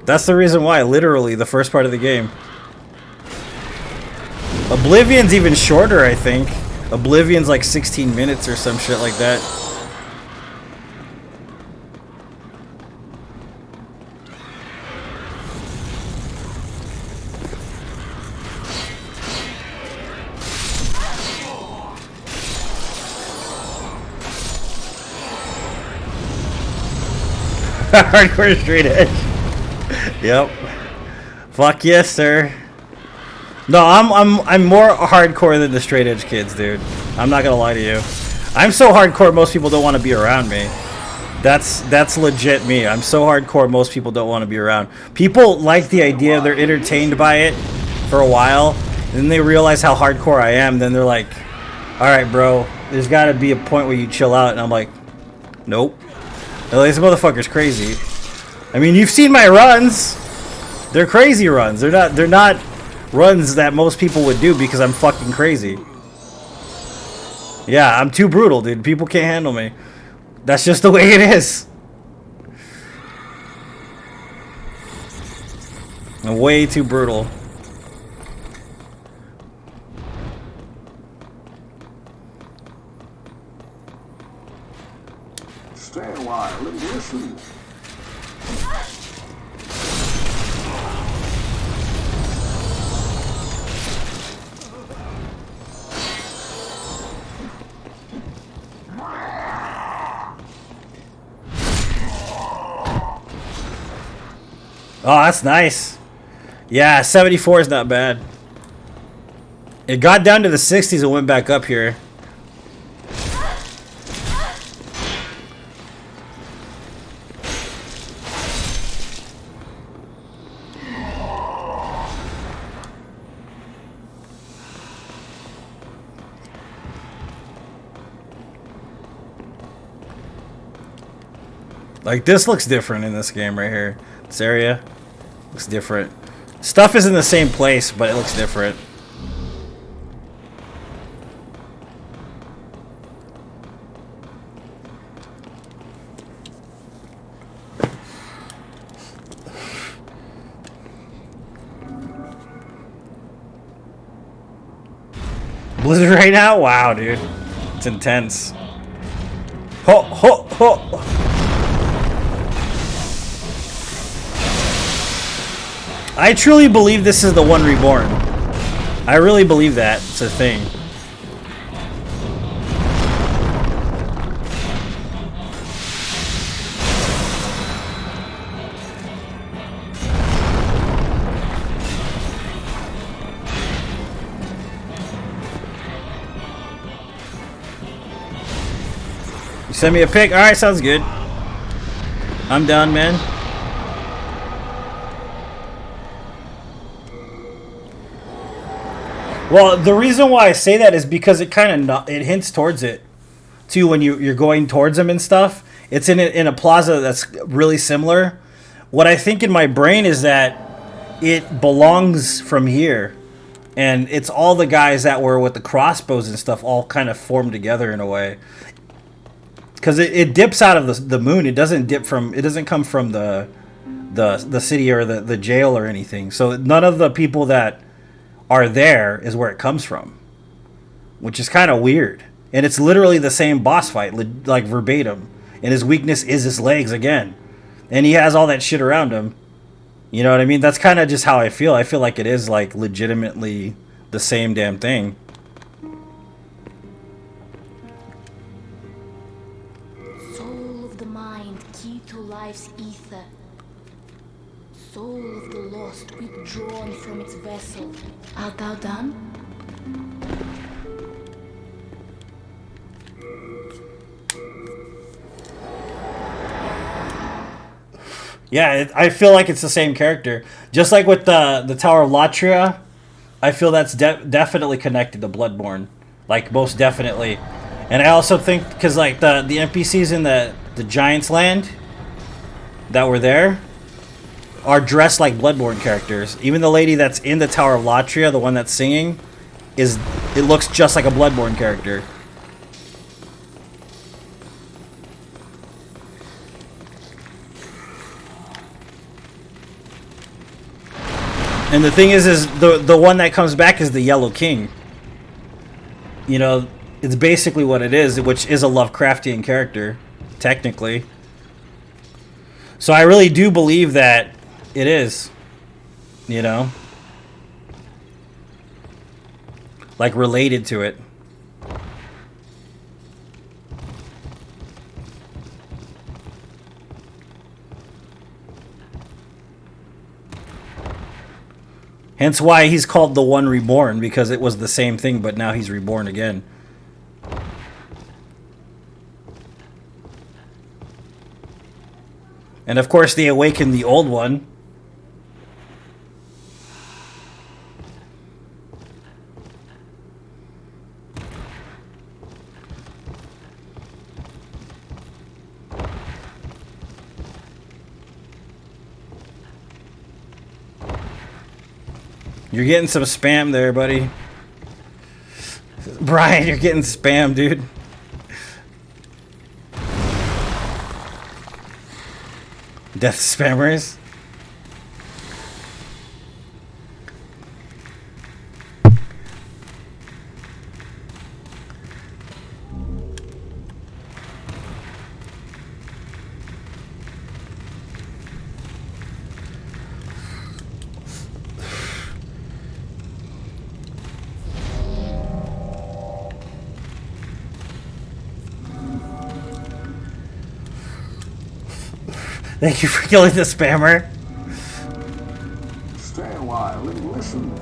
That's the reason why. Literally, the first part of the game. Oblivion's even shorter, I think. Oblivion's like 16 minutes or some shit like that. Hardcore straight edge. Yep. Fuck yes, sir. No, I'm more hardcore than the straight edge kids, dude. I'm not gonna lie to you. I'm so hardcore most people don't want to be around me. That's legit me. I'm so hardcore most people don't want to be around. People like the idea, they're entertained by it for a while, and then they realize how hardcore I am, then they're like, alright bro, there's gotta be a point where you chill out, and I'm like, nope. This motherfucker's crazy. I mean, you've seen my runs. They're crazy runs. They're not runs that most people would do because I'm fucking crazy. Yeah, I'm too brutal, dude. People can't handle me. That's just the way it is. I'm way too brutal. Stay a while and listen. Oh, that's nice. Yeah, 74 is not bad. It got down to the 60s and went back up here. Like, this looks different in this game right here. This area looks different. Stuff is in the same place, but it looks different. Blizzard right now? Wow, dude. It's intense. Ho, ho, ho. I truly believe this is the one reborn. I really believe that. It's a thing. You send me a pic? Alright, sounds good. I'm done, man. Well, the reason why I say that is because it kind of it hints towards it too when you're going towards them and stuff. It's in a plaza that's really similar. What I think in my brain is that it belongs from here, and it's all the guys that were with the crossbows and stuff all kind of formed together in a way. because it dips out of the moon. It doesn't dip from. It doesn't come from the city or the jail or anything. So none of the people that are there is where it comes from, which is kind of weird. And it's literally the same boss fight, like verbatim. And his weakness is his legs again, and he has all that shit around him. You know what I mean? That's kind of just how I feel. I feel like it is like legitimately the same damn thing. Soul of the mind, key to life's ether. Soul of the lost, withdrawn from its vessel. Art thou done? Yeah, I feel like it's the same character. Just like with the Tower of Latria, I feel that's definitely connected to Bloodborne. Like, most definitely. And I also think, because like the NPCs in the Giants Land that were there are dressed like Bloodborne characters. Even the lady that's in the Tower of Latria, the one that's singing, it looks just like a Bloodborne character. And the thing is the one that comes back is the Yellow King. You know, it's basically what it is, which is a Lovecraftian character, technically. So I really do believe that it is, you know, like related to it. Hence why he's called the One Reborn, because it was the same thing, but now he's reborn again. And of course they awakened the Old One. You're getting some spam there, buddy. Brian, you're getting spam, dude. Death spammers. Thank you for killing the spammer. Stay a while and listen.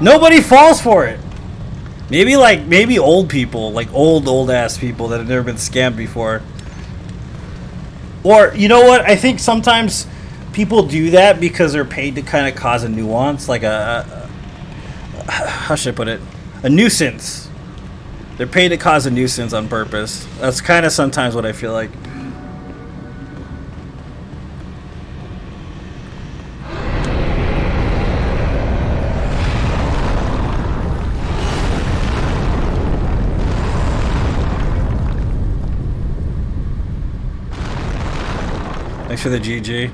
Nobody falls for it. Maybe old people, like old ass people that have never been scammed before. Or you know what? I think sometimes people do that because they're paid to kind of cause a nuance, like how should I put it? A nuisance. They're paid to cause a nuisance on purpose. That's kind of sometimes what I feel like. Thanks for the GG.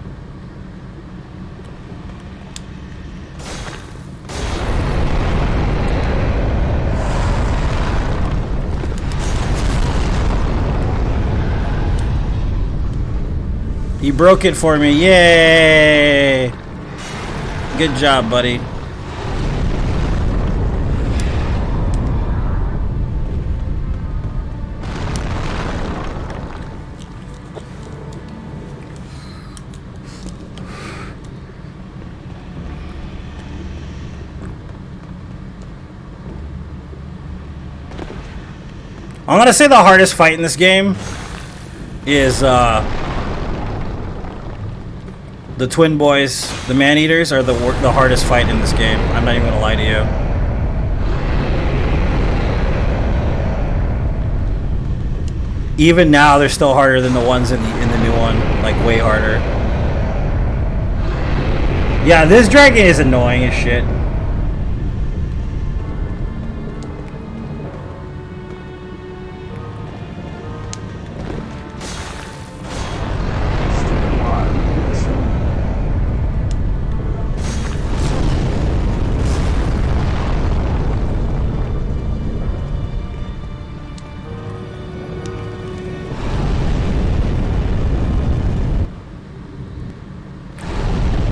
You broke it for me. Yay! Good job, buddy. I'm gonna say the hardest fight in this game is the twin boys, the man-eaters, are the hardest fight in this game. I'm not even gonna lie to you. Even now, they're still harder than the ones in the new one, like way harder. Yeah, this dragon is annoying as shit.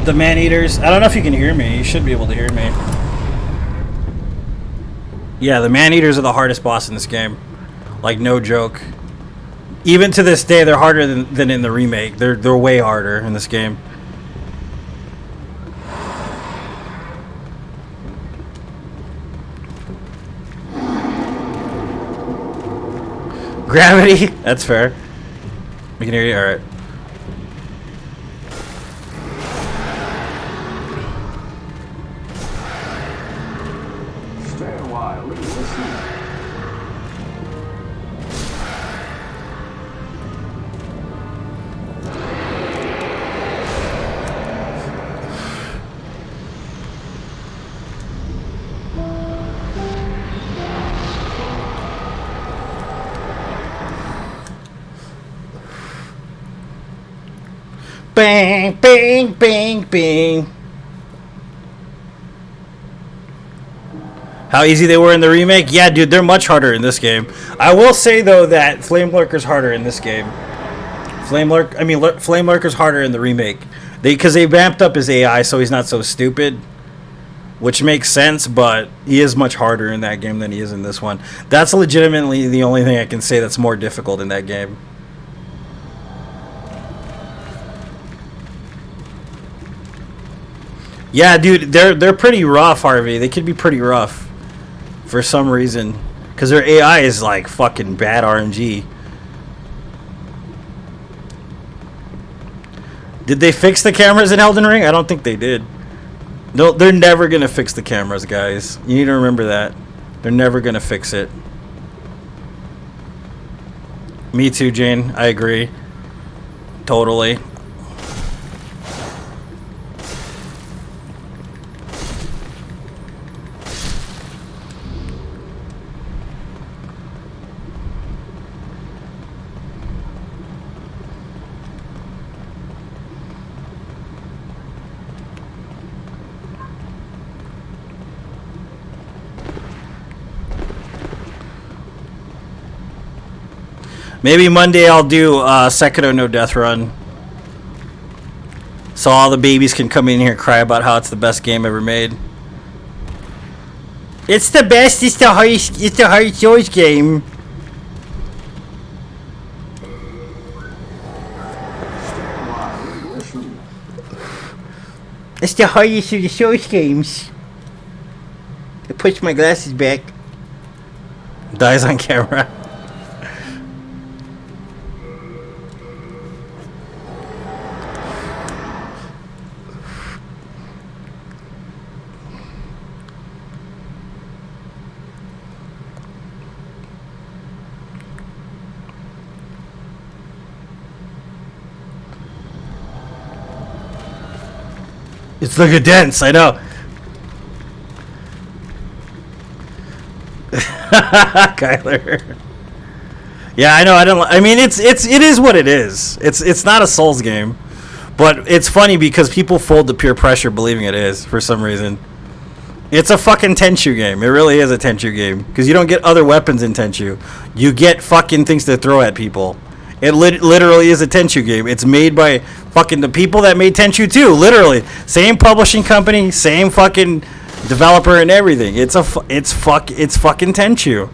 The man-eaters. I don't know if you can hear me. You should be able to hear me. Yeah, the man-eaters are the hardest boss in this game. Like, no joke. Even to this day, they're harder than in the remake. They're way harder in this game. Gravity? That's fair. We can hear you? Alright. Bang, bang, bang, bang. How easy they were in the remake? Yeah, dude, they're much harder in this game. I will say, though, that Flame Lurker's harder in this game. Flame Lurker's harder in the remake. Because they vamped up his AI so he's not so stupid. Which makes sense, but he is much harder in that game than he is in this one. That's legitimately the only thing I can say that's more difficult in that game. Yeah, dude, they're pretty rough, Harvey. They could be pretty rough for some reason, because their AI is like fucking bad RNG. Did they fix the cameras in Elden Ring? I don't think they did. No, they're never gonna fix the cameras, guys. You need to remember that. They're never gonna fix it. Me too, Jane. I agree. Totally. Maybe Monday I'll do Sekiro No Death Run. So all the babies can come in here and cry about how it's the best game ever made. It's the best, it's the hardest Souls game. It's the hardest of the Souls games. I pushed my glasses back. Dies on camera. It's looking dense, I know. Kyler. Yeah, I know. I mean, it is what it is. It's not a Souls game, but it's funny because people fold to peer pressure, believing it is for some reason. It's a fucking Tenchu game. It really is a Tenchu game because you don't get other weapons in Tenchu. You get fucking things to throw at people. It literally is a Tenchu game. It's made by fucking the people that made Tenchu 2. Literally, same publishing company, same fucking developer and everything. It's fucking Tenchu.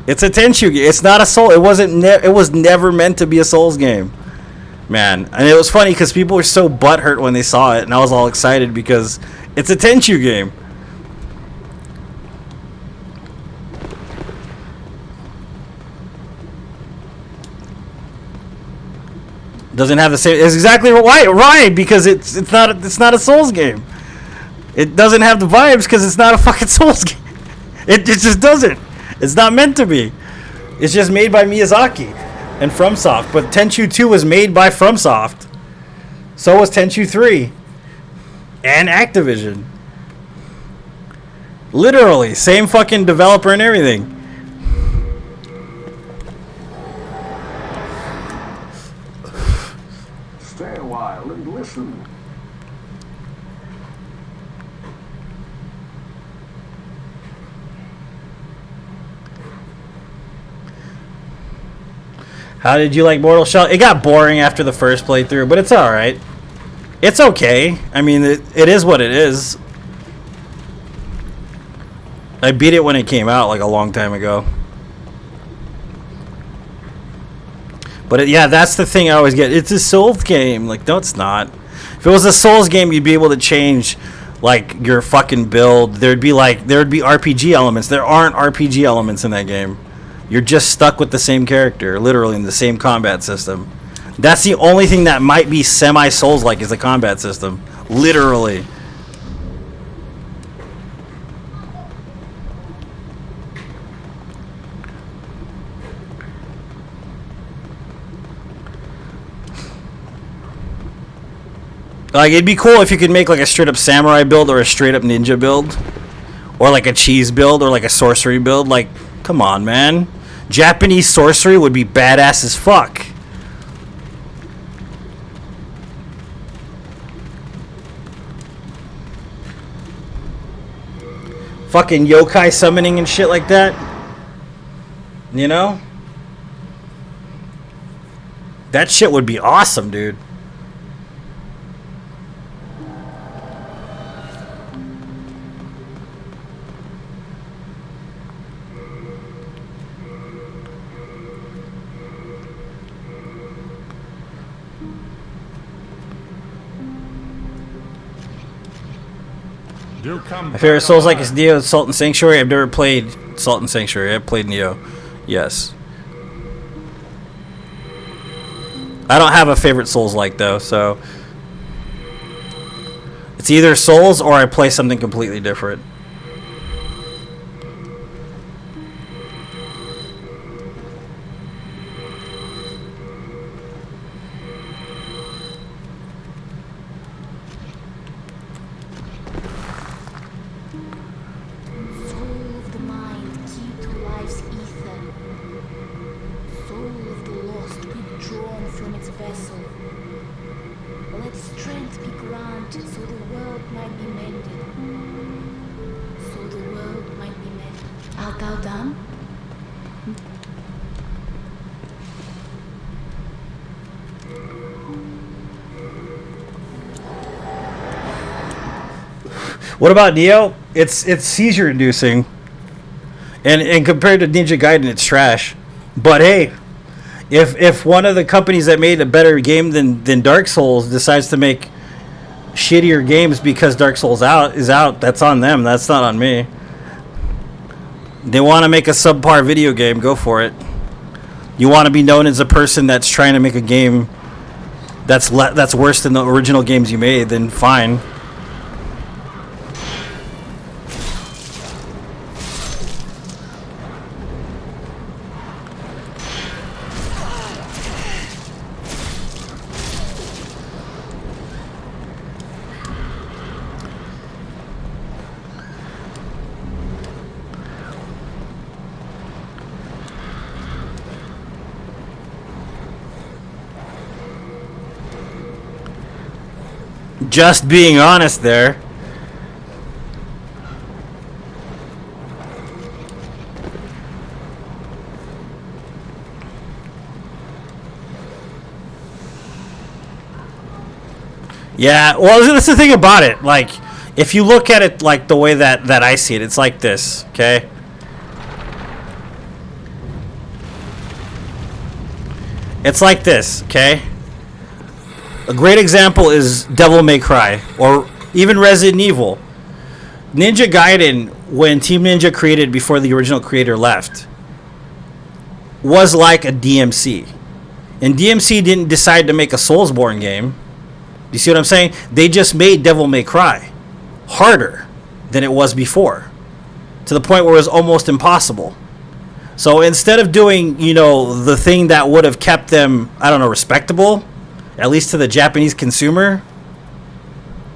It's a Tenchu game. It's not a Soul. It was never meant to be a Souls game, man. And it was funny because people were so butthurt when they saw it, and I was all excited because it's a Tenchu game. Doesn't have the same. It's exactly why because it's not a Souls game. It doesn't have the vibes because it's not a fucking Souls game. It just doesn't. It's not meant to be. It's just made by Miyazaki and FromSoft. But Tenchu 2 was made by FromSoft. So was Tenchu 3 and Activision. Literally, same fucking developer and everything. Stay a while and listen. How did you like Mortal Shell? It got boring after the first playthrough, but it's alright. It's okay. I mean, it is what it is. I beat it when it came out, like a long time ago. But yeah, that's the thing I always get. It's a Souls game. Like, no, it's not. If it was a Souls game, you'd be able to change, like, your fucking build. There'd be RPG elements. There aren't RPG elements in that game. You're just stuck with the same character, literally, in the same combat system. That's the only thing that might be semi-Souls-like is the combat system. Literally. Like, it'd be cool if you could make, like, a straight-up samurai build or a straight-up ninja build. Or, like, a cheese build or, like, a sorcery build. Like, come on, man. Japanese sorcery would be badass as fuck. Fucking yokai summoning and shit like that. You know? That shit would be awesome, dude. My favorite Souls-like is Neo Salt and Sanctuary. I've never played Salt and Sanctuary. I've played Neo. Yes. I don't have a favorite Souls-like, though, so... It's either Souls or I play something completely different. What about Neo? It's seizure inducing. And compared to Ninja Gaiden, it's trash. But hey, if one of the companies that made a better game than Dark Souls decides to make shittier games because Dark Souls is out, that's on them. That's not on me. They want to make a subpar video game. Go for it. You want to be known as a person that's trying to make a game that's worse than the original games you made, then fine. Just being honest there. Yeah, well, that's the thing about it. Like, if you look at it like the way that I see it, it's like this, okay? It's like this, okay? A great example is Devil May Cry, or even Resident Evil. Ninja Gaiden, when Team Ninja created before the original creator left, was like a DMC. And DMC didn't decide to make a Soulsborne game. You see what I'm saying? They just made Devil May Cry harder than it was before, to the point where it was almost impossible. So instead of doing, you know, the thing that would have kept them, I don't know, respectable, at least to the Japanese consumer,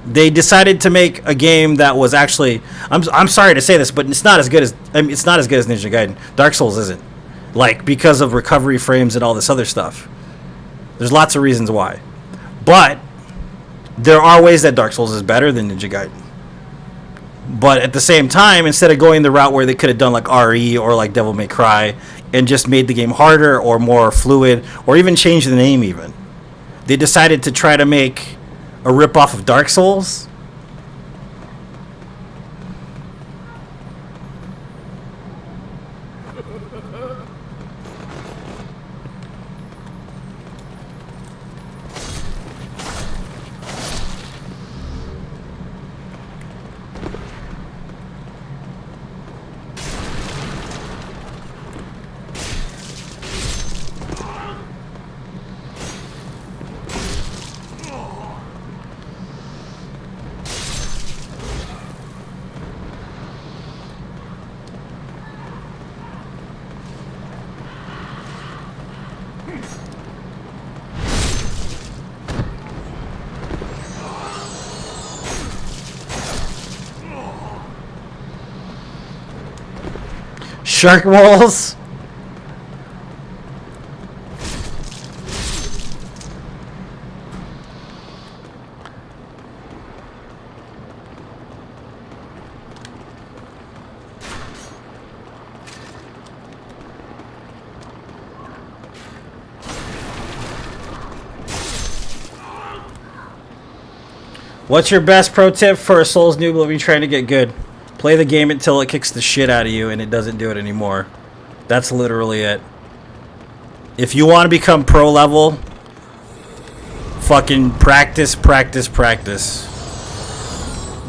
they decided to make a game that was actually, I'm sorry to say this, but it's not as good as, I mean, it's not as good as Ninja Gaiden. Dark Souls isn't. Like, because of recovery frames and all this other stuff. There's lots of reasons why. But there are ways that Dark Souls is better than Ninja Gaiden. But at the same time, instead of going the route where they could have done like RE or like Devil May Cry and just made the game harder or more fluid, or even changed the name even, they decided to try to make a ripoff of Dark Souls. Shark walls. What's your best pro tip for a Souls noob living trying to get good? Play the game until it kicks the shit out of you and it doesn't do it anymore. That's literally it. If you want to become pro level, fucking practice, practice, practice.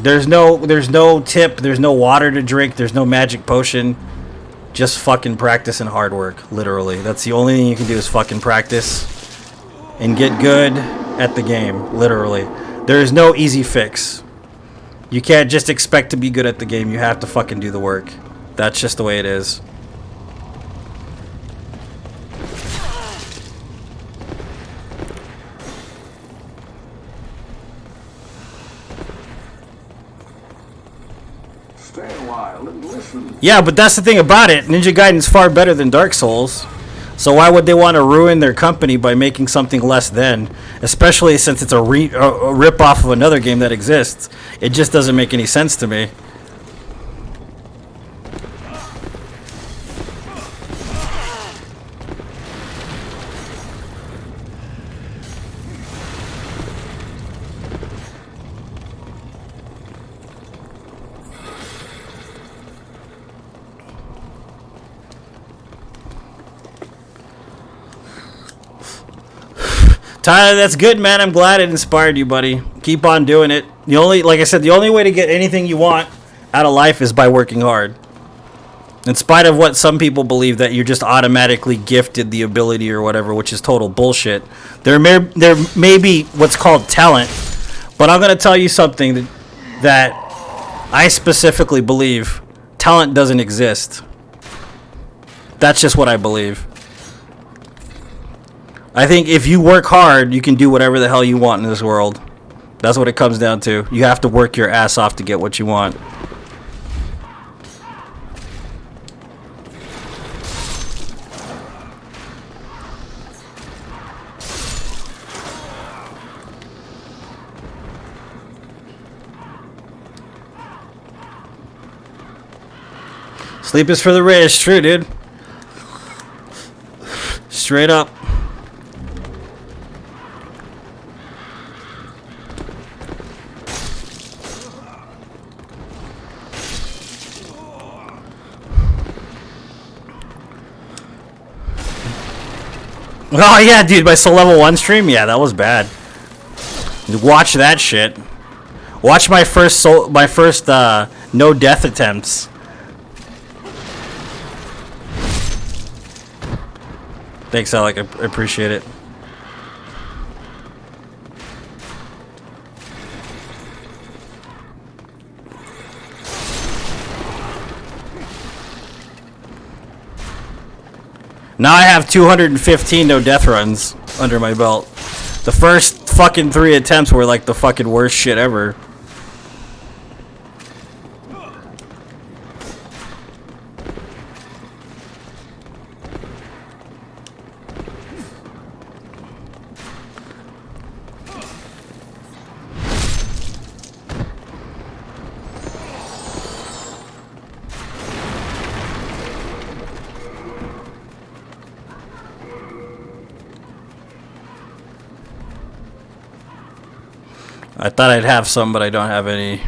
There's no tip, there's no water to drink, there's no magic potion. Just fucking practice and hard work, literally. That's the only thing you can do is fucking practice and get good at the game, literally. There is no easy fix. You can't just expect to be good at the game. You have to fucking do the work. That's just the way it is. Stay a while and listen. Yeah, but that's the thing about it. Ninja Gaiden's far better than Dark Souls. So why would they want to ruin their company by making something less than? Especially since it's a rip-off of another game that exists. It just doesn't make any sense to me. Tyler, that's good, man. I'm glad it inspired you, buddy. Keep on doing it. Like I said, the only way to get anything you want out of life is by working hard. In spite of what some people believe that you're just automatically gifted the ability or whatever, which is total bullshit. There may be what's called talent, but I'm gonna tell you something that I specifically believe: talent doesn't exist. That's just what I believe. I think if you work hard, you can do whatever the hell you want in this world. That's what it comes down to. You have to work your ass off to get what you want. Sleep is for the rich. True, dude. Straight up. Oh yeah, dude, my Soul Level 1 stream? Yeah, that was bad. Watch that shit. Watch my first no death attempts. Thanks, Alec. I appreciate it. Now I have 215 no death runs under my belt. The first fucking 3 attempts were like the fucking worst shit ever. I thought I'd have some, but I don't have any.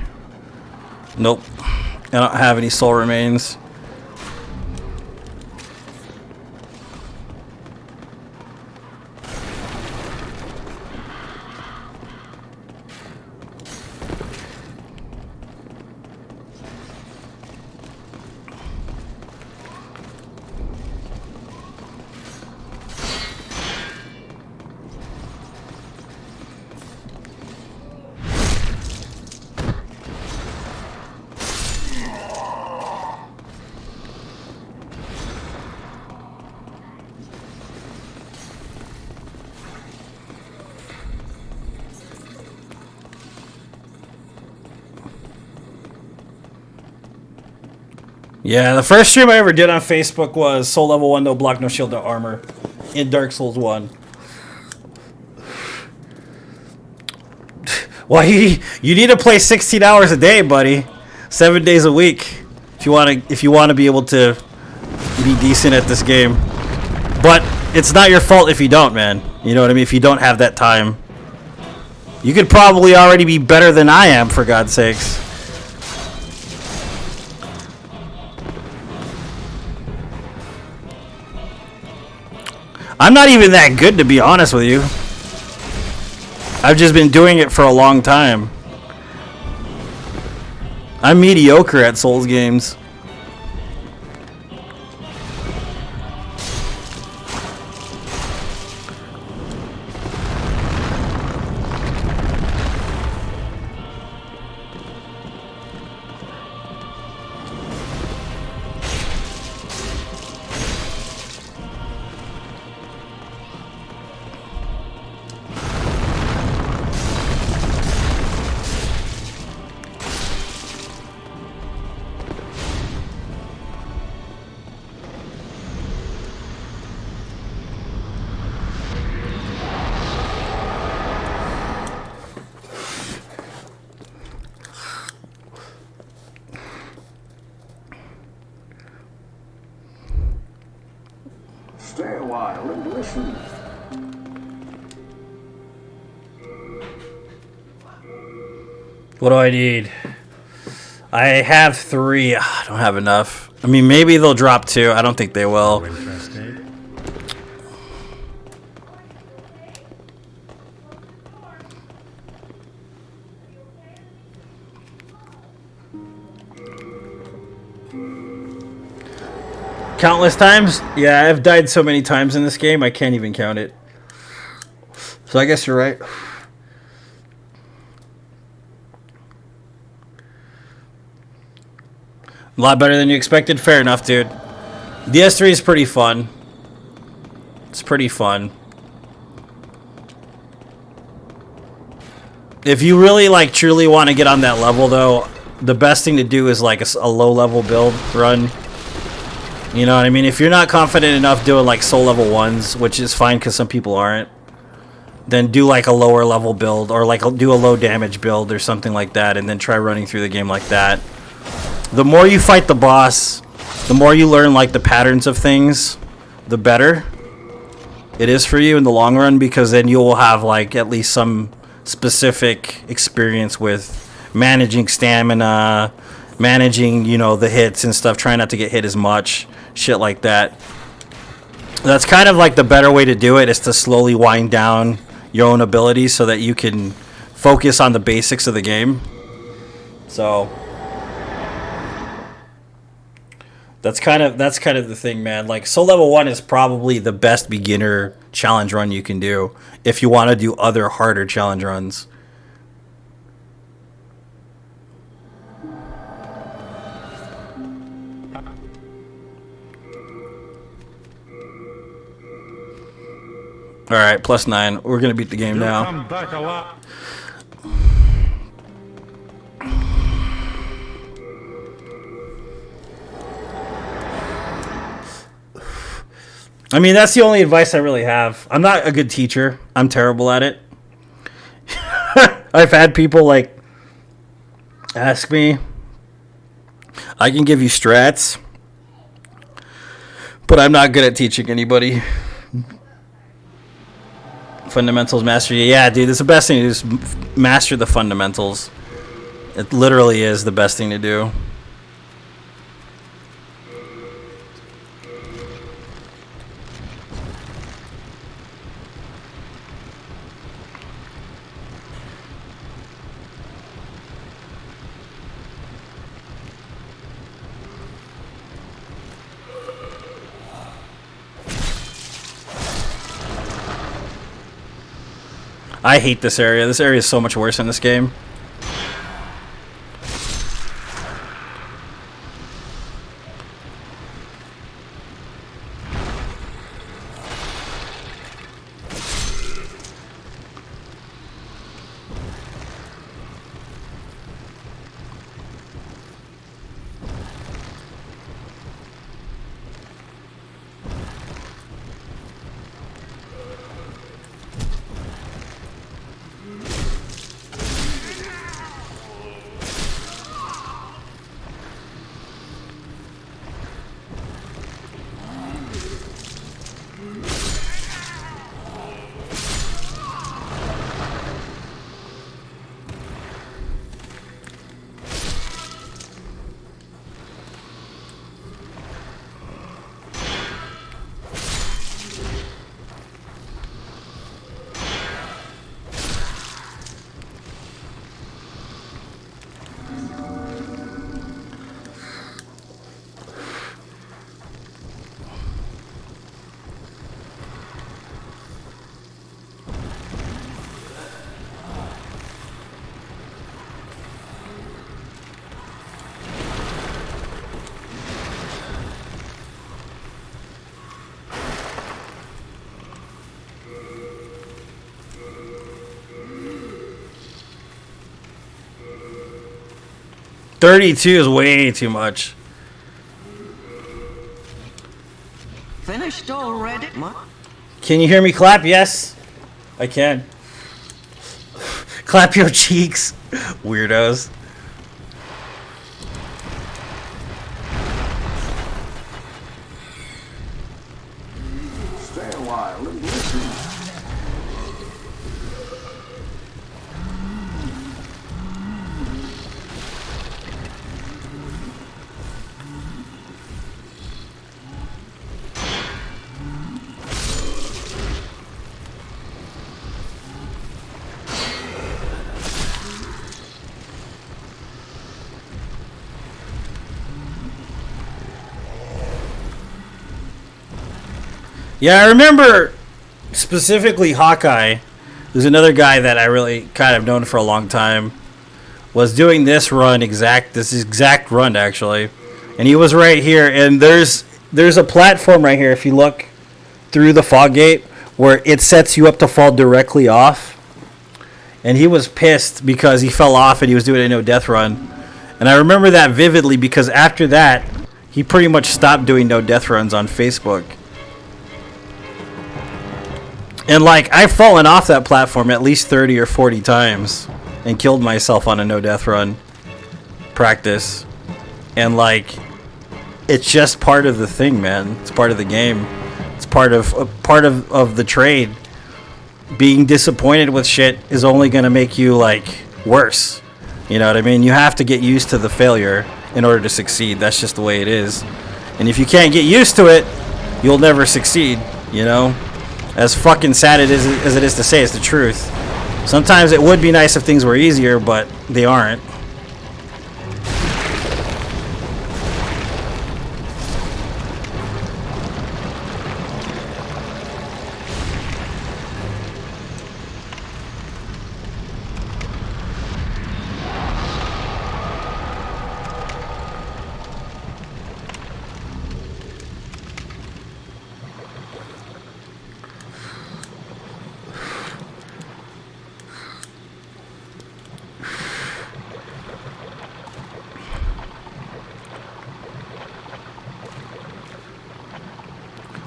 Nope. I don't have any soul remains. Yeah, the first stream I ever did on Facebook was Soul Level 1, no block, no shield, no armor in Dark Souls 1. Well, you need to play 16 hours a day, buddy. 7 days a week if you want to be able to be decent at this game. But it's not your fault if you don't, man. You know what I mean? If you don't have that time. You could probably already be better than I am, for God's sakes. I'm not even that good, to be honest with you. I've just been doing it for a long time. I'm mediocre at Souls games. Stay a while and listen. What do I need? I have 3. I don't have enough. I mean, maybe they'll drop 2. I don't think they will. Interested? Countless times? Yeah, I've died so many times in this game, I can't even count it. So I guess you're right. A lot better than you expected? Fair enough, dude. DS3 is pretty fun. It's pretty fun. If you really, like, truly want to get on that level, though, the best thing to do is, like, a low-level build run. You know what I mean? If you're not confident enough doing, like, soul level 1s, which is fine because some people aren't, then do, like, a lower-level build, or, like, do a low-damage build or something like that, and then try running through the game like that. The more you fight the boss, the more you learn, like, the patterns of things, the better it is for you in the long run, because then you will have, like, at least some specific experience with managing stamina, managing, you know, the hits and stuff, trying not to get hit as much, shit like that. That's kind of like the better way to do it, is to slowly wind down your own abilities so that you can focus on the basics of the game. So that's kind of the thing, man. Like, Soul Level 1 is probably the best beginner challenge run you can do if you want to do other harder challenge runs. Alright, +9. We're going to beat the game now. Come back a lot. I mean, that's the only advice I really have. I'm not a good teacher. I'm terrible at it. I've had people, like, ask me. I can give you strats, but I'm not good at teaching anybody. Fundamentals mastery. Yeah, dude, it's the best thing to do is master the fundamentals. It literally is the best thing to do. I hate this area. This area is so much worse in this game. $32 is way too much. Finished already? Can you hear me clap? Yes, I can. Clap your cheeks, weirdos. Stay a while and listen. Yeah, I remember specifically Hawkeye. There's another guy that I really kind of known for a long time. Was doing this exact run actually, and he was right here. And there's a platform right here. If you look through the fog gate, where it sets you up to fall directly off. And he was pissed because he fell off and he was doing a no death run. And I remember that vividly because after that, he pretty much stopped doing no death runs on Facebook. And like, I've fallen off that platform at least 30 or 40 times and killed myself on a no death run practice. And like, it's just part of the thing, man. It's part of the game. It's part of the trade. Being disappointed with shit is only going to make you like worse. You know what I mean? You have to get used to the failure in order to succeed. That's just the way it is. And if you can't get used to it, you'll never succeed, you know? As fucking sad as it is to say, it's the truth. Sometimes it would be nice if things were easier, but they aren't.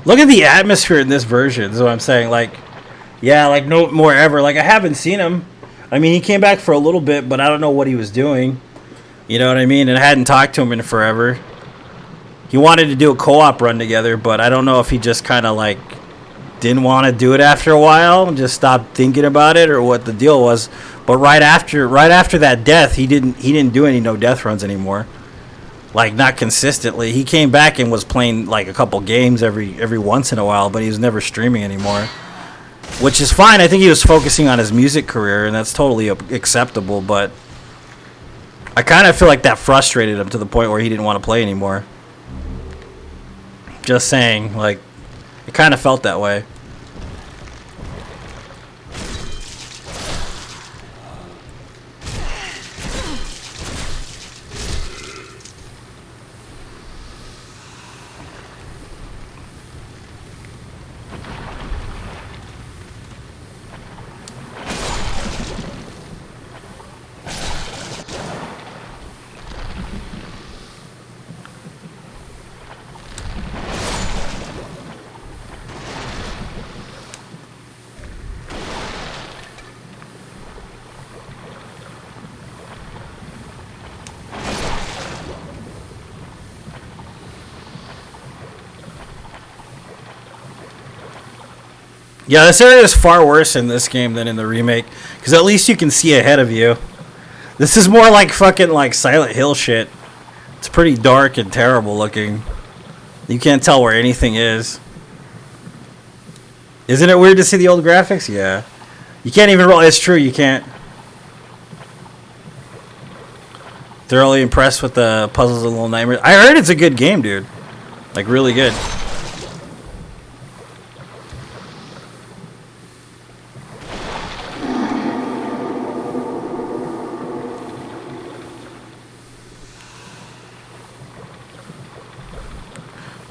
Look at the atmosphere in this version, is what I'm saying. Like, yeah, like no more ever. Like, I haven't seen him. I mean, he came back for a little bit, but I don't know what he was doing. You know what I mean? And I hadn't talked to him in forever. He wanted to do a co-op run together, but I don't know if he just kind of like didn't want to do it after a while and just stopped thinking about it or what the deal was. But right after that death, he didn't do any no death runs anymore. Like, not consistently. He came back and was playing like a couple games every once in a while, but he was never streaming anymore, which is fine. I think he was focusing on his music career, and that's totally acceptable, but I kind of feel like that frustrated him to the point where he didn't want to play anymore. Just saying, like, it kind of felt that way. Yeah, this area is far worse in this game than in the remake, because at least you can see ahead of you. This is more like fucking like Silent Hill shit. It's pretty dark and terrible looking. You can't tell where anything is. Isn't it weird to see the old graphics? Yeah. You can't even roll. It's true, you can't. Thoroughly impressed with the Puzzles and Little Nightmares. I heard it's a good game, dude. Like, really good.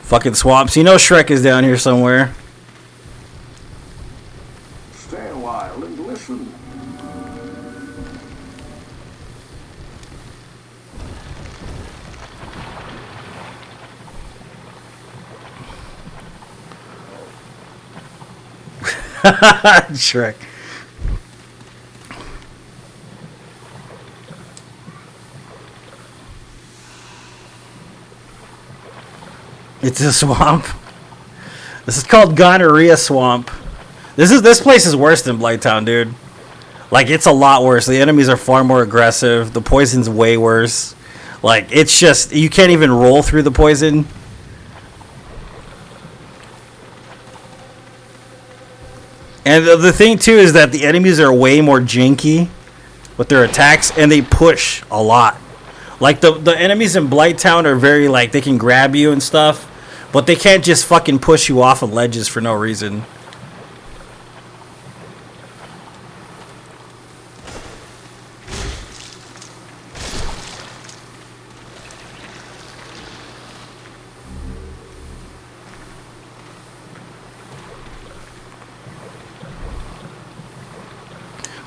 Fucking swamps. You know Shrek is down here somewhere. Stay a while and listen. Shrek. It's a swamp. This is called Gonorrhea Swamp. This place is worse than Blighttown, dude. Like, it's a lot worse. The enemies are far more aggressive. The poison's way worse. Like, it's just, you can't even roll through the poison. And the thing too is that the enemies are way more janky with their attacks, and they push a lot. Like, the enemies in Blighttown are very, like, they can grab you and stuff. But they can't just fucking push you off of ledges for no reason.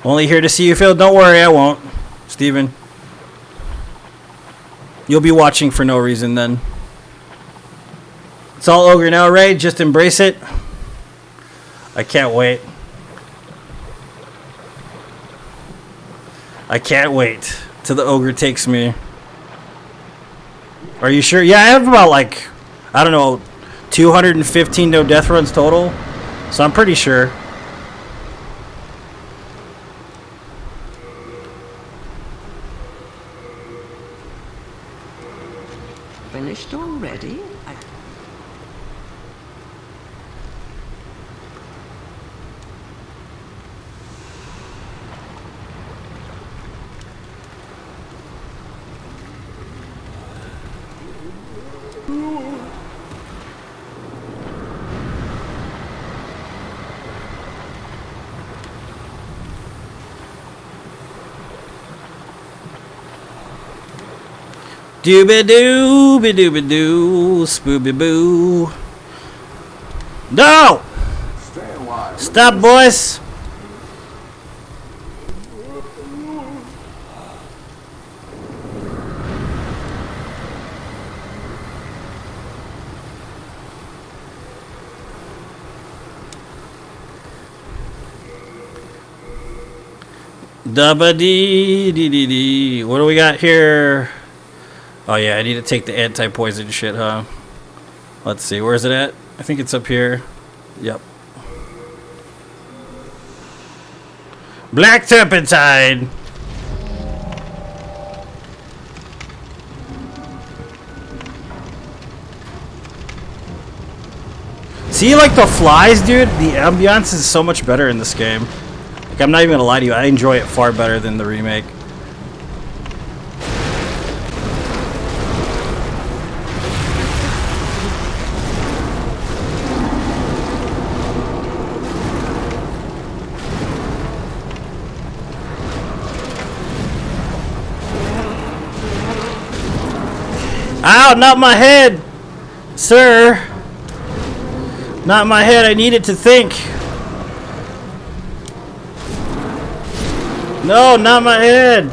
Only here to see you, Phil. Don't worry, I won't. Steven. You'll be watching for no reason then. It's all ogre now, Ray. Just embrace it. I can't wait. I can't wait till the ogre takes me. Are you sure? Yeah, I have about like, I don't know, 215 no death runs total. So I'm pretty sure. Finished already? Dooby dooby dooby doo, spooby boo. No! Stay a while. Stop, boys! Dubba dee dee dee dee. What do we got here? Oh yeah, I need to take the anti-poison shit, huh? Let's see, where's it at? I think it's up here. Yep. Black turpentine. See, like the flies, dude? The ambiance is so much better in this game. Like, I'm not even gonna lie to you, I enjoy it far better than the remake. Ow, not my head! Sir! Not my head, I need it to think. No, not my head!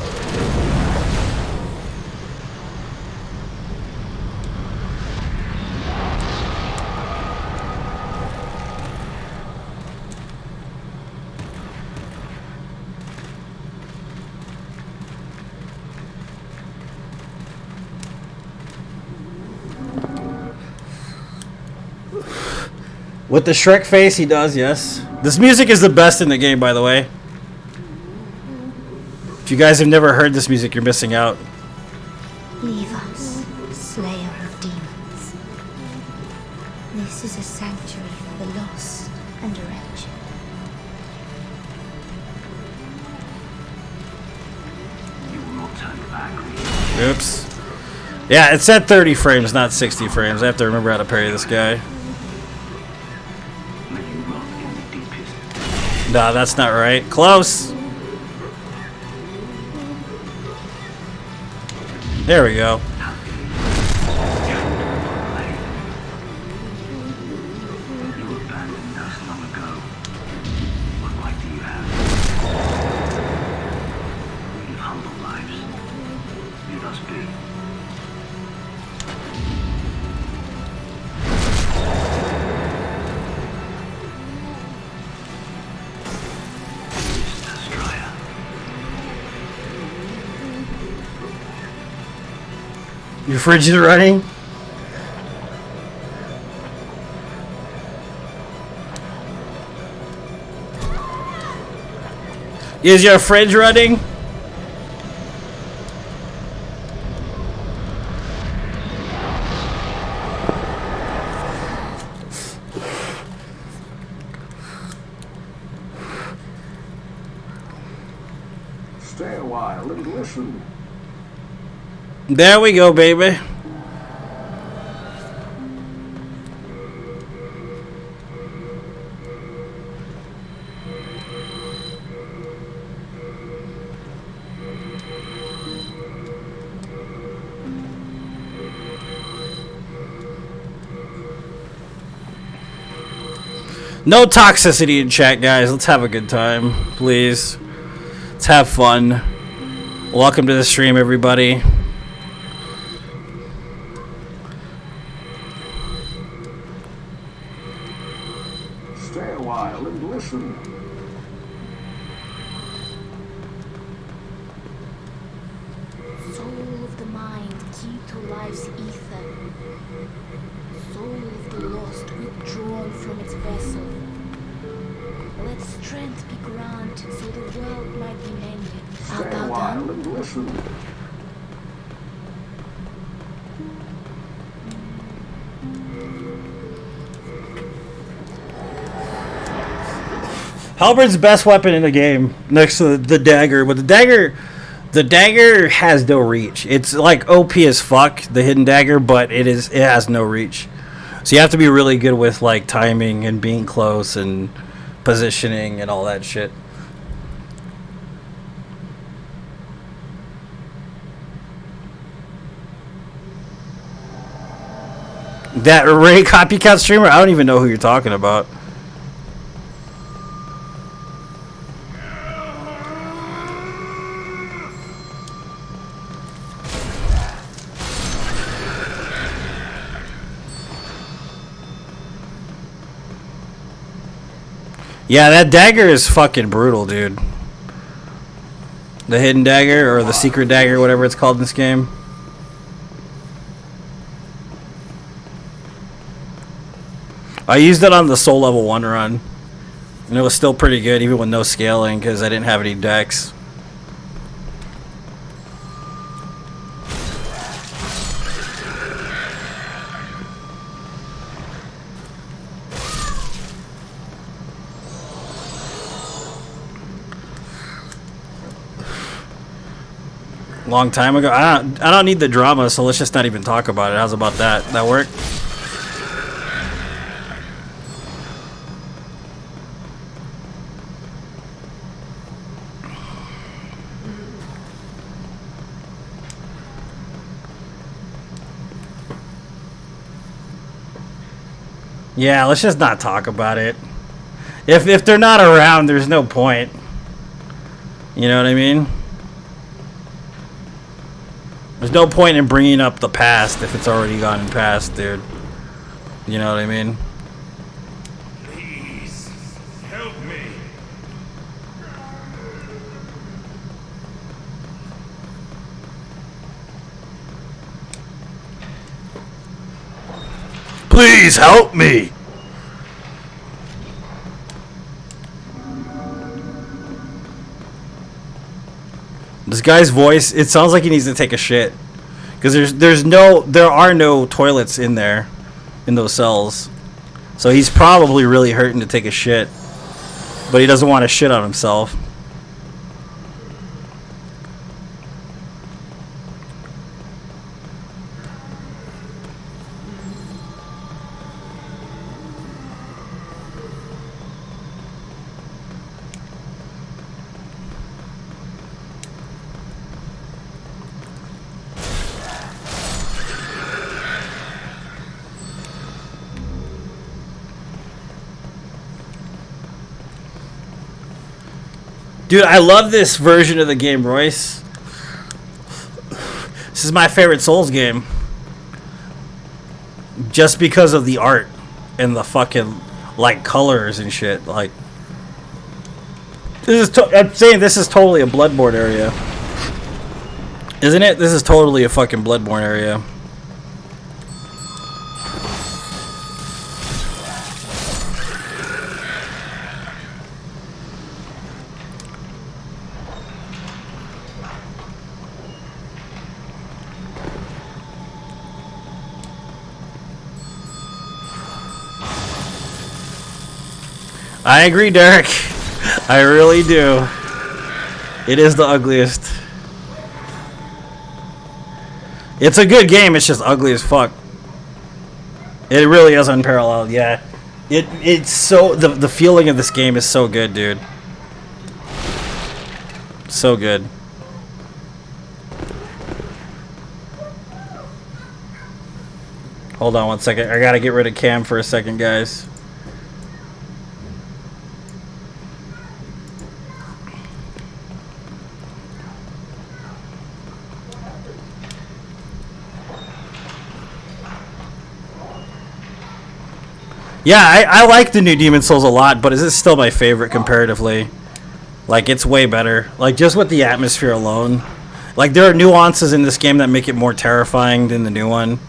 With the Shrek face, he does, yes. This music is the best in the game, by the way. If you guys have never heard this music, you're missing out. Leave us, slayer of demons. This is a sanctuary for the lost and wretched. You will not turn back. Oops. Yeah, it's at 30 frames, not 60 frames. I have to remember how to parry this guy. May you rot in the deepest. Nah, that's not right. Close. There we go. You abandoned us long ago. What right do you have? We live humble lives. Leave us be. Your fridge is running? Is your fridge running? Stay a while and listen. There we go, baby. No toxicity in chat, guys. Let's have a good time, please. Let's have fun. Welcome to the stream, everybody. Stay a while and listen. Soul of the mind, key to life's ether. Soul of the lost, withdrawn from its vessel. Let strength be granted so the world might be mended. Art Stay a thou while done? and listen. Halberd's best weapon in the game, next to the dagger. But the dagger has no reach. It's like OP as fuck, the hidden dagger, but it has no reach. So you have to be really good with like timing and being close and positioning and all that shit. That Ray copycat streamer, I don't even know who you're talking about. Yeah, that dagger is fucking brutal, dude. The hidden dagger, or the secret dagger, whatever it's called in this game. I used it on the Soul Level 1 run. And it was still pretty good, even with no scaling, because I didn't have any dex. Long time ago. I don't need the drama, so let's just not even talk about it. How's about that? That work? Yeah, let's just not talk about it. If they're not around, there's no point. You know what I mean? There's no point in bringing up the past if it's already gone in past, dude. You know what I mean? Please, help me. Please help me! This guy's voice, it sounds like he needs to take a shit. Because there are no toilets in there, in those cells. So he's probably really hurting to take a shit. But he doesn't want to shit on himself. Dude, I love this version of the game, Royce. This is my favorite Souls game. Just because of the art and the fucking, like, colors and shit. Like, I'm saying this is totally a Bloodborne area. Isn't it? This is totally a fucking Bloodborne area. I agree, Derek. I really do. It is the ugliest. It's a good game, it's just ugly as fuck. It really is unparalleled, yeah. It's so the feeling of this game is so good, dude. So good. Hold on one second. I gotta get rid of Cam for a second, guys. Yeah, I like the new Demon Souls a lot, but is it still my favorite comparatively? Like, it's way better. Like, just with the atmosphere alone. Like, there are nuances in this game that make it more terrifying than the new one.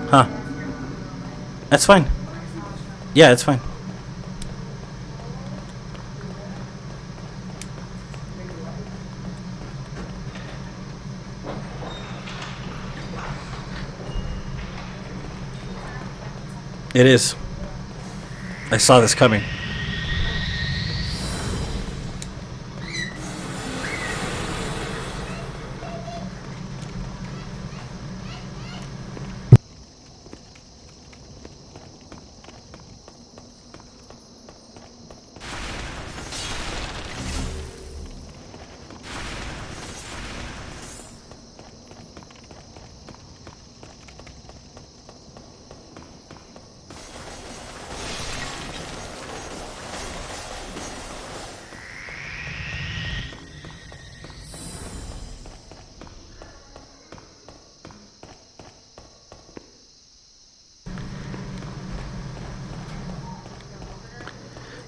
Huh. That's fine. Yeah, it's fine. It is. I saw this coming.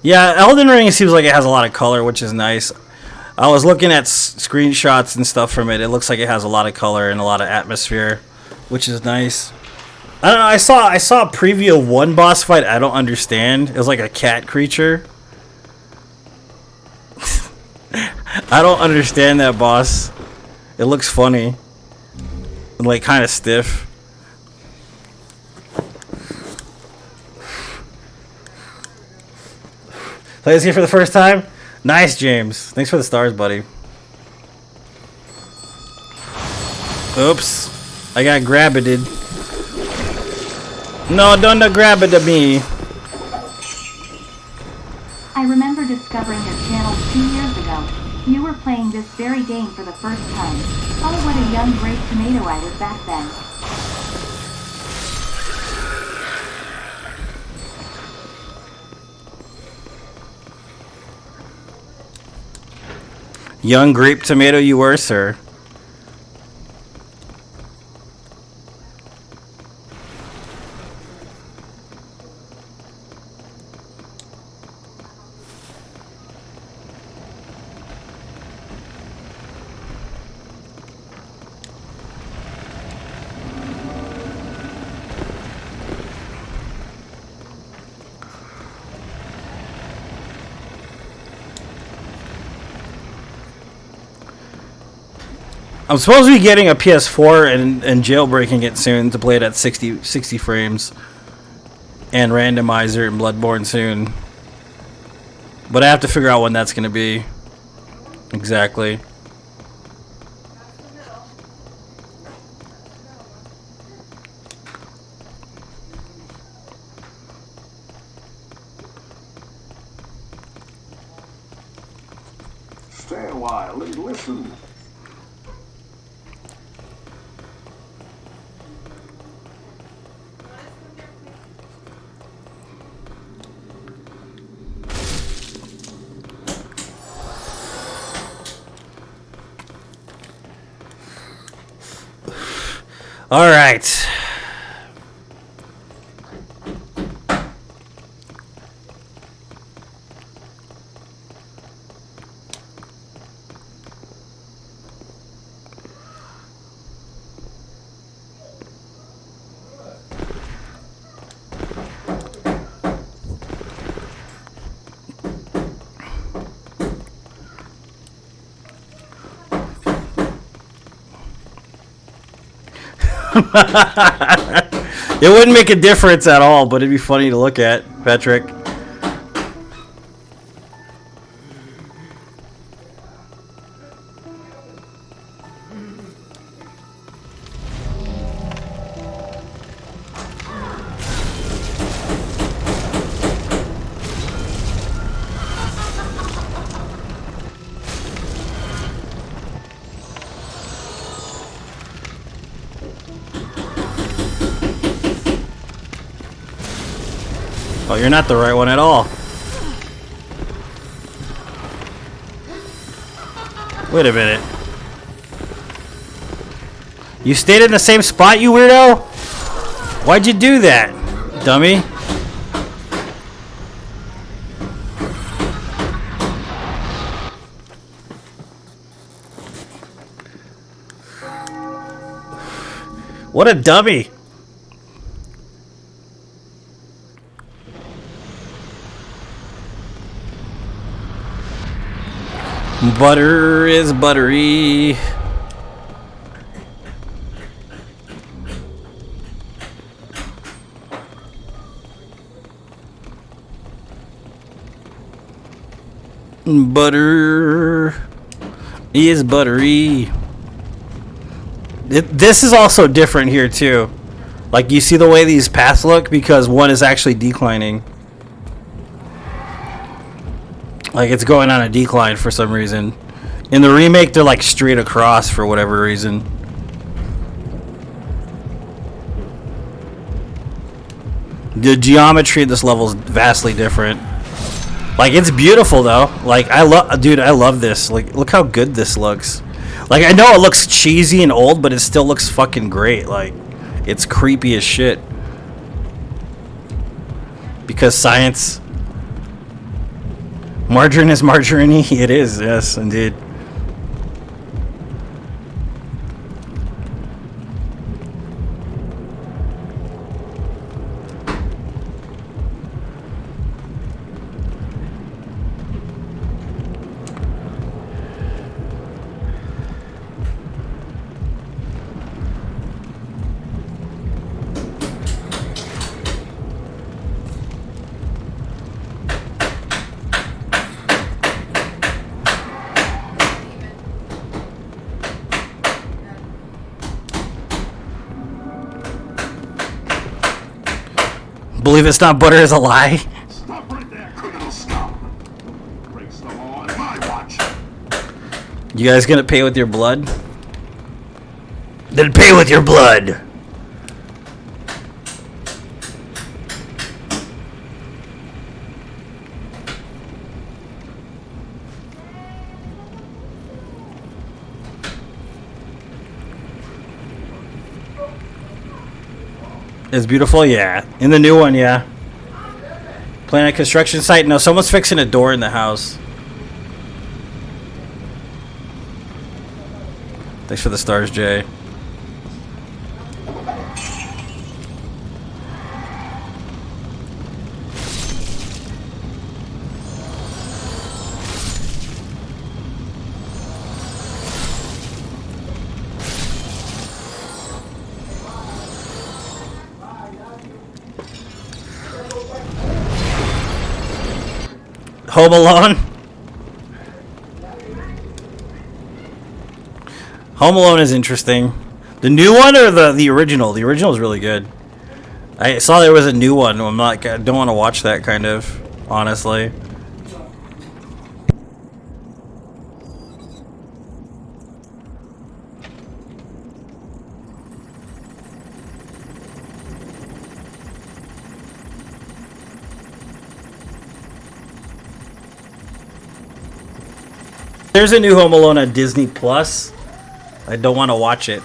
Yeah, Elden Ring seems like it has a lot of color, which is nice. I was looking at screenshots and stuff from it. It looks like it has a lot of color and a lot of atmosphere, which is nice. I don't know. I saw a preview of one boss fight. I don't understand. It was like a cat creature. I don't understand that boss. It looks funny, and like kind of stiff. Play this here for the first time? Nice, James. Thanks for the stars, buddy. Oops. I got grabbed. No, don't grab it to me. I remember discovering your channel 2 years ago. You were playing this very game for the first time. Oh, what a young grape tomato I was back then. Young grape tomato you were, sir. I'm supposed to be getting a PS4 and jailbreaking it soon to play it at 60 frames. And randomizer and Bloodborne soon. But I have to figure out when that's going to be. Exactly. Stay a while and listen. All right. It wouldn't make a difference at all, but it'd be funny to look at, Patrick. Oh, you're not the right one at all. Wait a minute. You stayed in the same spot, you weirdo? Why'd you do that, dummy? What a dummy. Butter is buttery. Butter is buttery. This is also different here too. Like, you see the way these paths look because one is actually declining. Like, it's going on a decline for some reason. In the remake, they're like straight across for whatever reason. The geometry of this level is vastly different. Like, it's beautiful though. Like, I love this. Like, look how good this looks. Like, I know it looks cheesy and old, but it still looks fucking great. Like, it's creepy as shit. Because science. Margarine is margarine-y? It is, yes, indeed. Believe it's not butter is a lie. Stop right there, criminal scum! Breaks the law on my watch. You guys gonna pay with your blood? Then pay with your blood. It's beautiful, yeah. In the new one, yeah. Playing a construction site? No, someone's fixing a door in the house. Thanks for the stars, Jay. Home Alone? Home Alone is interesting. The new one or the original? The original is really good. I saw there was a new one. I'm not. I don't want to watch that kind of, honestly. There's a new Home Alone on Disney Plus. I don't want to watch it.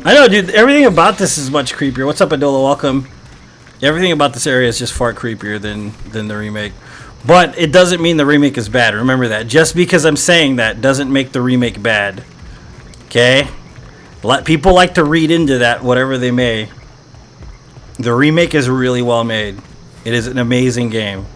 I know, dude. Everything about this is much creepier. What's up, Adola? Welcome. Everything about this area is just far creepier than the remake. But it doesn't mean the remake is bad. Remember that. Just because I'm saying that doesn't make the remake bad. Okay? People like to read into that whatever they may. The remake is really well made. It is an amazing game.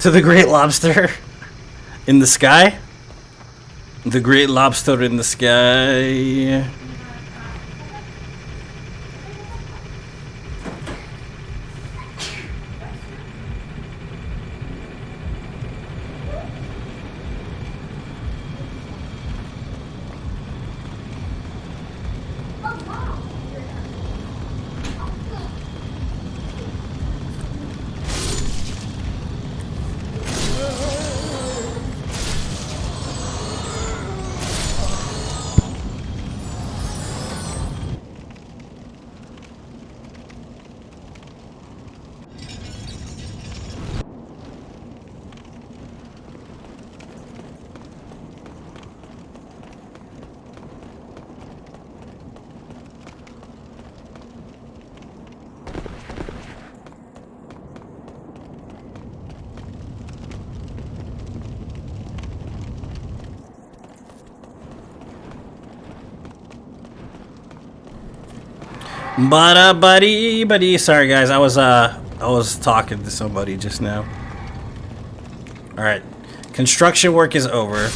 To the great lobster in the sky. The great lobster in the sky. Buddy. Sorry guys, I was talking to somebody just now. Alright. Construction work is over.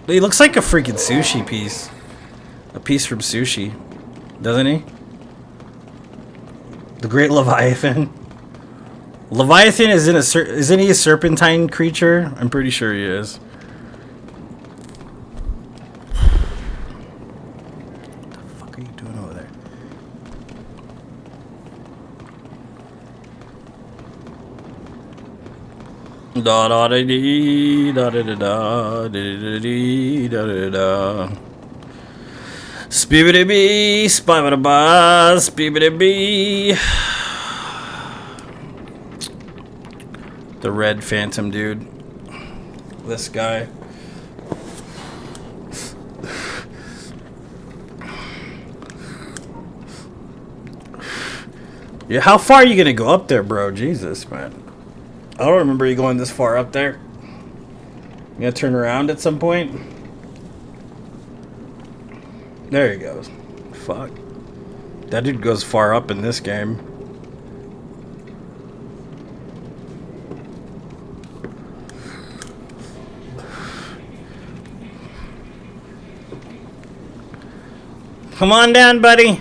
He looks like a freaking sushi piece. A piece from sushi. Doesn't he? The Great Leviathan. Leviathan isn't he a serpentine creature? I'm pretty sure he is. Da da da dee da da da da da dee da da da. Spibbity bee, spibbity ba, spibbity bee. The red phantom dude. This guy. Yeah, how far are you gonna go up there, bro? Jesus, man. I don't remember you going this far up there. You gonna turn around at some point? There he goes. Fuck. That dude goes far up in this game. Come on down, buddy.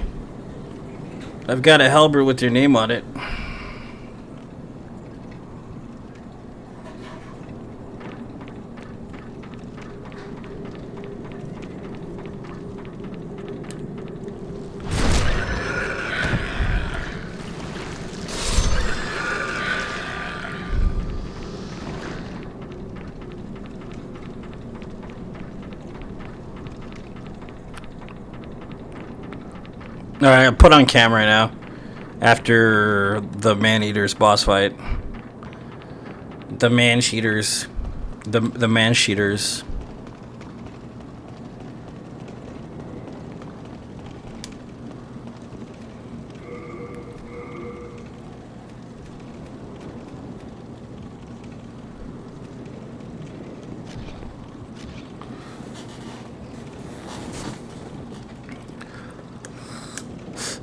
I've got a halberd with your name on it. Alright, I'll put on camera now. After the man-eaters boss fight. The man-sheeters. The man-sheeters.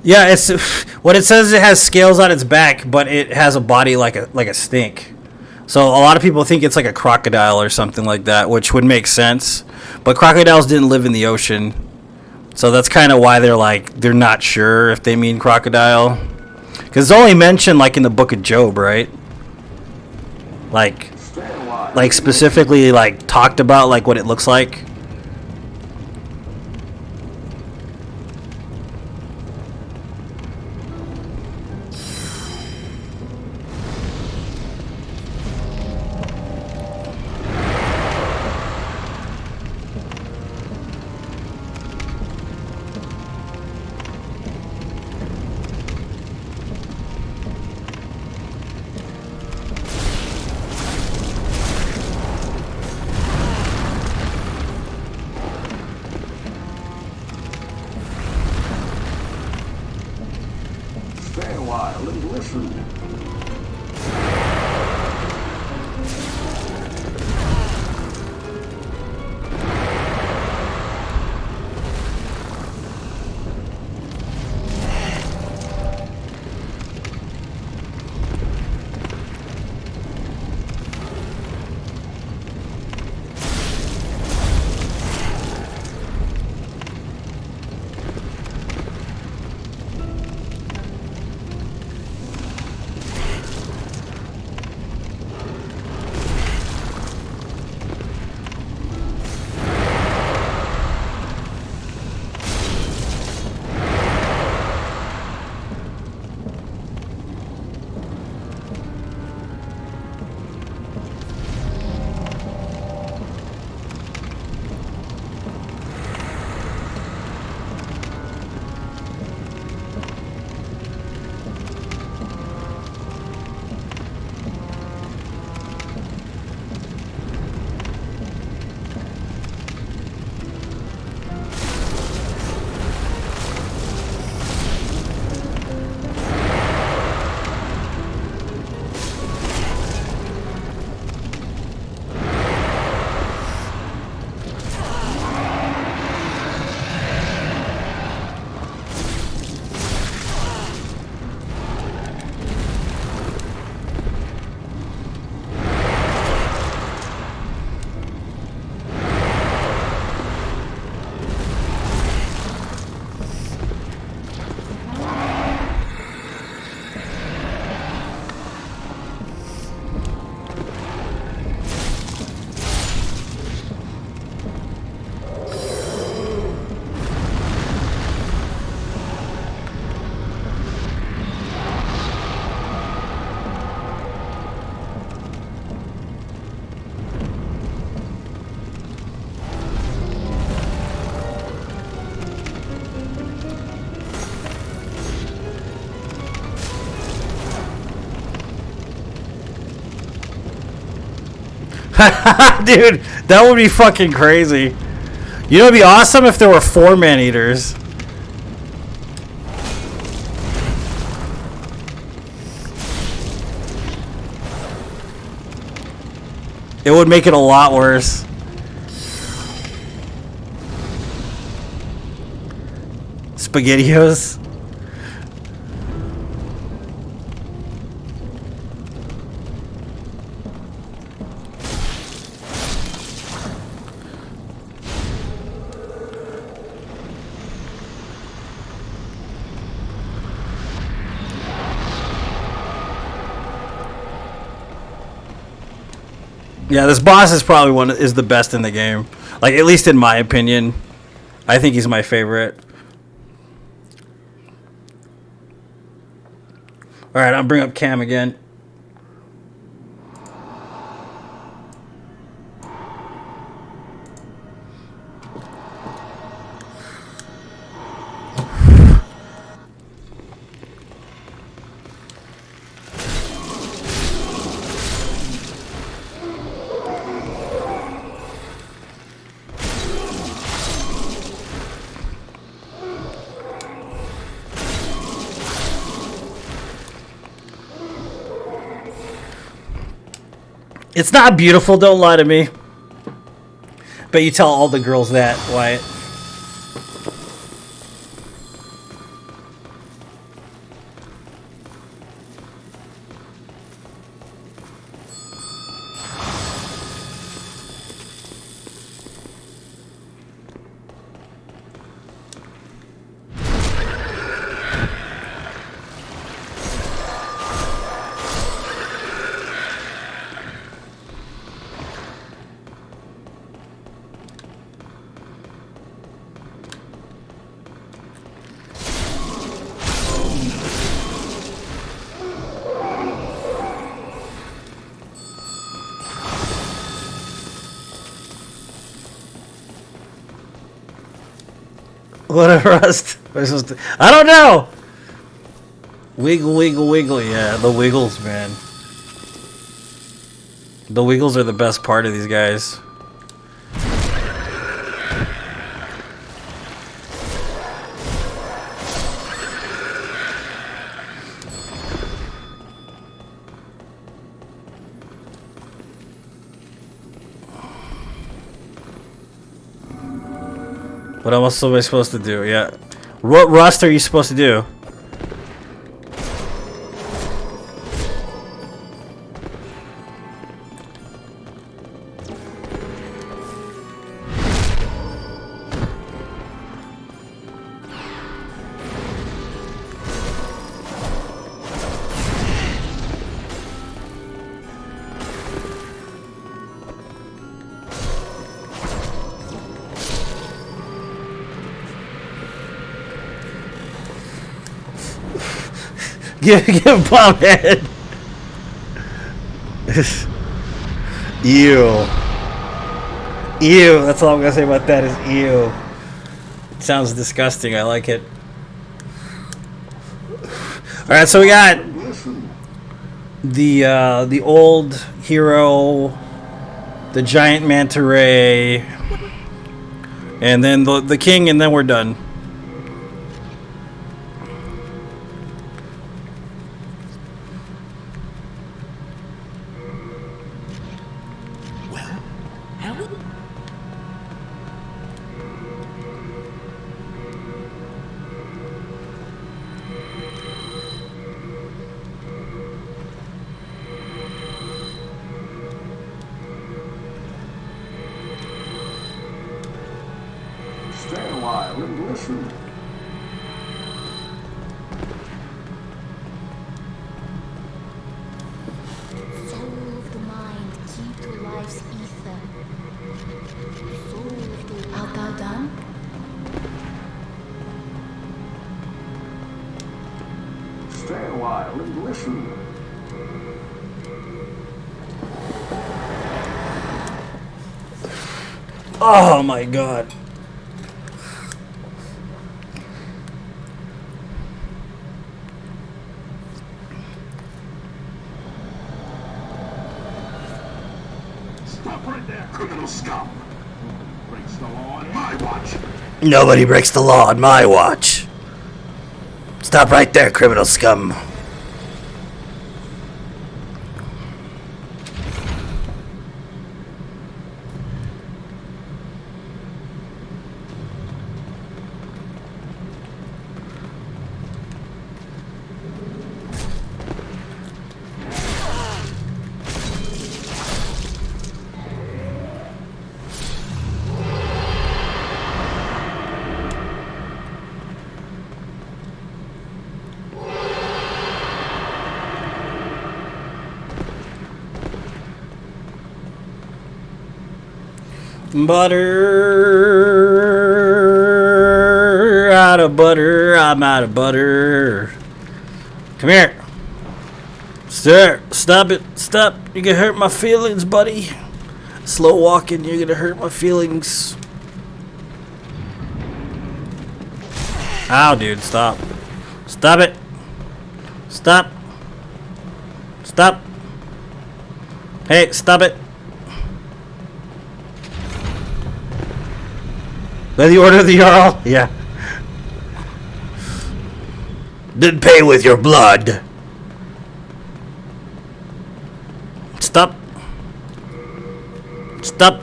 Yeah, it's what it says. It has scales on its back, but it has a body like a snake. So a lot of people think it's like a crocodile or something like that, which would make sense. But crocodiles didn't live in the ocean, so that's kind of why they're not sure if they mean crocodile, because it's only mentioned like in the Book of Job, right? Like specifically like talked about like what it looks like. Dude, that would be fucking crazy. You know, it'd be awesome if there were 4 man-eaters. It would make it a lot worse. SpaghettiOs. Yeah, this boss is probably is the best in the game. Like, at least in my opinion. I think he's my favorite. Alright, I'll bring up Cam again. It's not beautiful, don't lie to me. Bet you tell all the girls that, Wyatt. What a rust. I don't know. Wiggle, wiggle, wiggle. Yeah, the wiggles, man. The wiggles are the best part of these guys. What else am I supposed to do? Yeah. What rust are you supposed to do? Give bomb head. Ew. Ew. That's all I'm gonna say about that is ew. It sounds disgusting. I like it. All right, so we got the old hero, the giant manta ray, and then the king, and then we're done. Stay a while and listen. Soul of the mind, key to life's ether. Soul of the... Art thou done? Stay a while and listen. Oh my god. Stop right there, criminal scum! Nobody breaks the law on my watch. Nobody breaks the law on my watch. Stop right there, criminal scum. Butter, out of butter, I'm out of butter. Come here. Sir, stop it, stop. You're gonna hurt my feelings, buddy. Slow walking, you're gonna hurt my feelings. Ow, dude, stop. Stop it. Stop. Stop. Hey, stop it. By the order of the Jarl? Yeah. Didn't pay with your blood. Stop. Stop.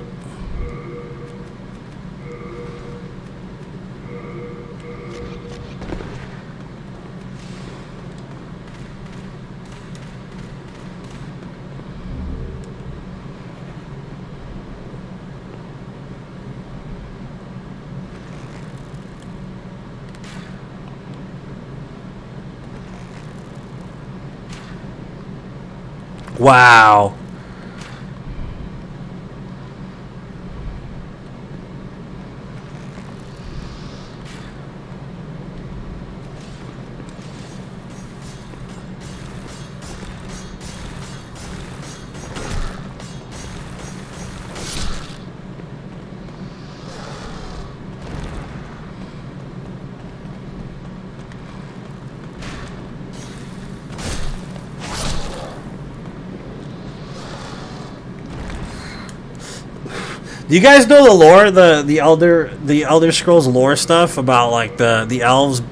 Wow. Do you guys know the lore, the Elder Scrolls lore stuff about like the elves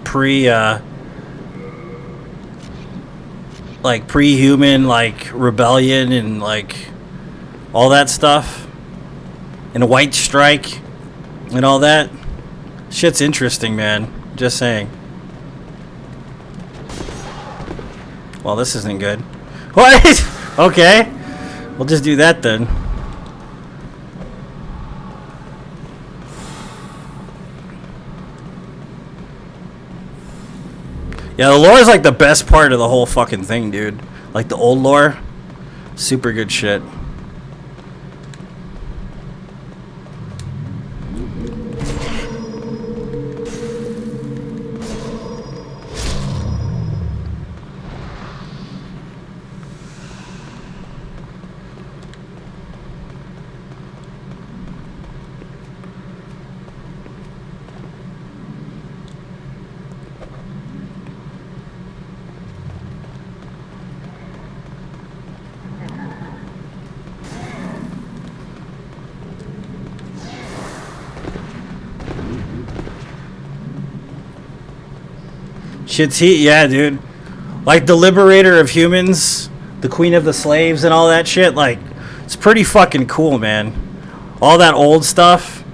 like pre-human like rebellion and like all that stuff, and White Strike and all that shit's interesting, man. Just saying. Well, this isn't good. What? Okay, we'll just do that then. Yeah, the lore is like the best part of the whole fucking thing, dude. Like the old lore, super good shit. Shit's heat, yeah, dude. Like the liberator of humans, the queen of the slaves and all that shit, like, it's pretty fucking cool, man. All that old stuff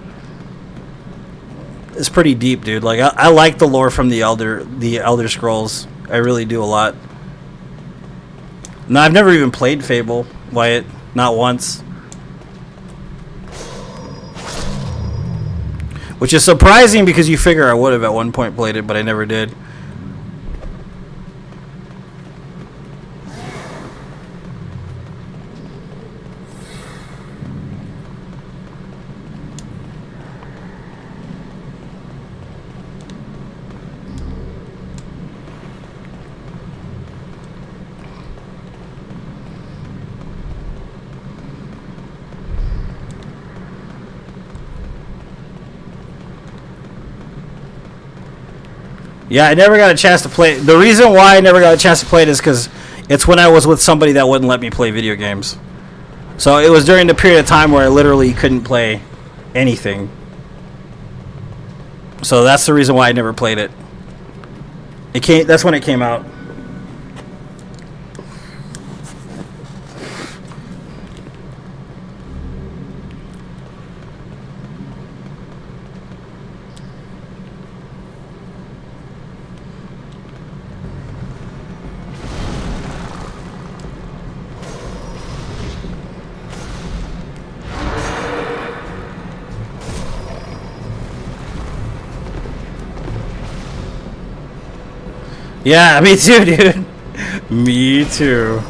is pretty deep, dude. Like, I like the lore from the Elder Scrolls. I really do a lot. No, I've never even played Fable, Wyatt. Not once. Which is surprising because you figure I would have at one point played it, but I never did. Yeah, I never got a chance to play. The reason why I never got a chance to play it is because it's when I was with somebody that wouldn't let me play video games. So it was during the period of time where I literally couldn't play anything. So that's the reason why I never played it. That's when it came out. Yeah, me too, dude. Me too.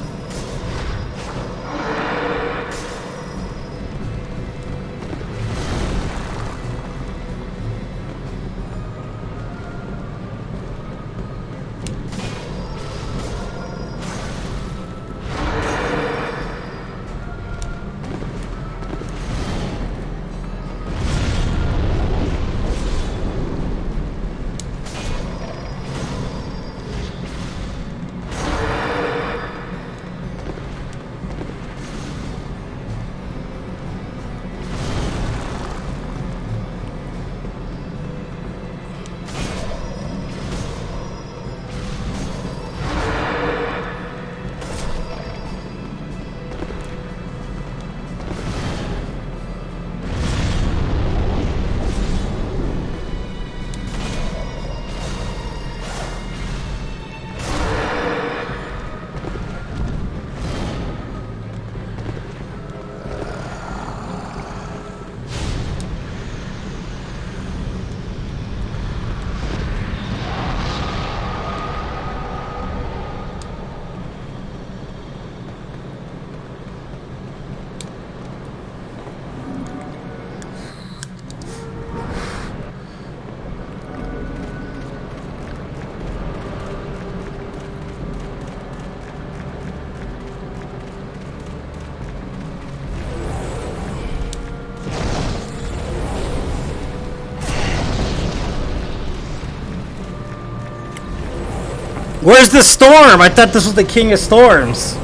Where's the storm? I thought this was the king of storms.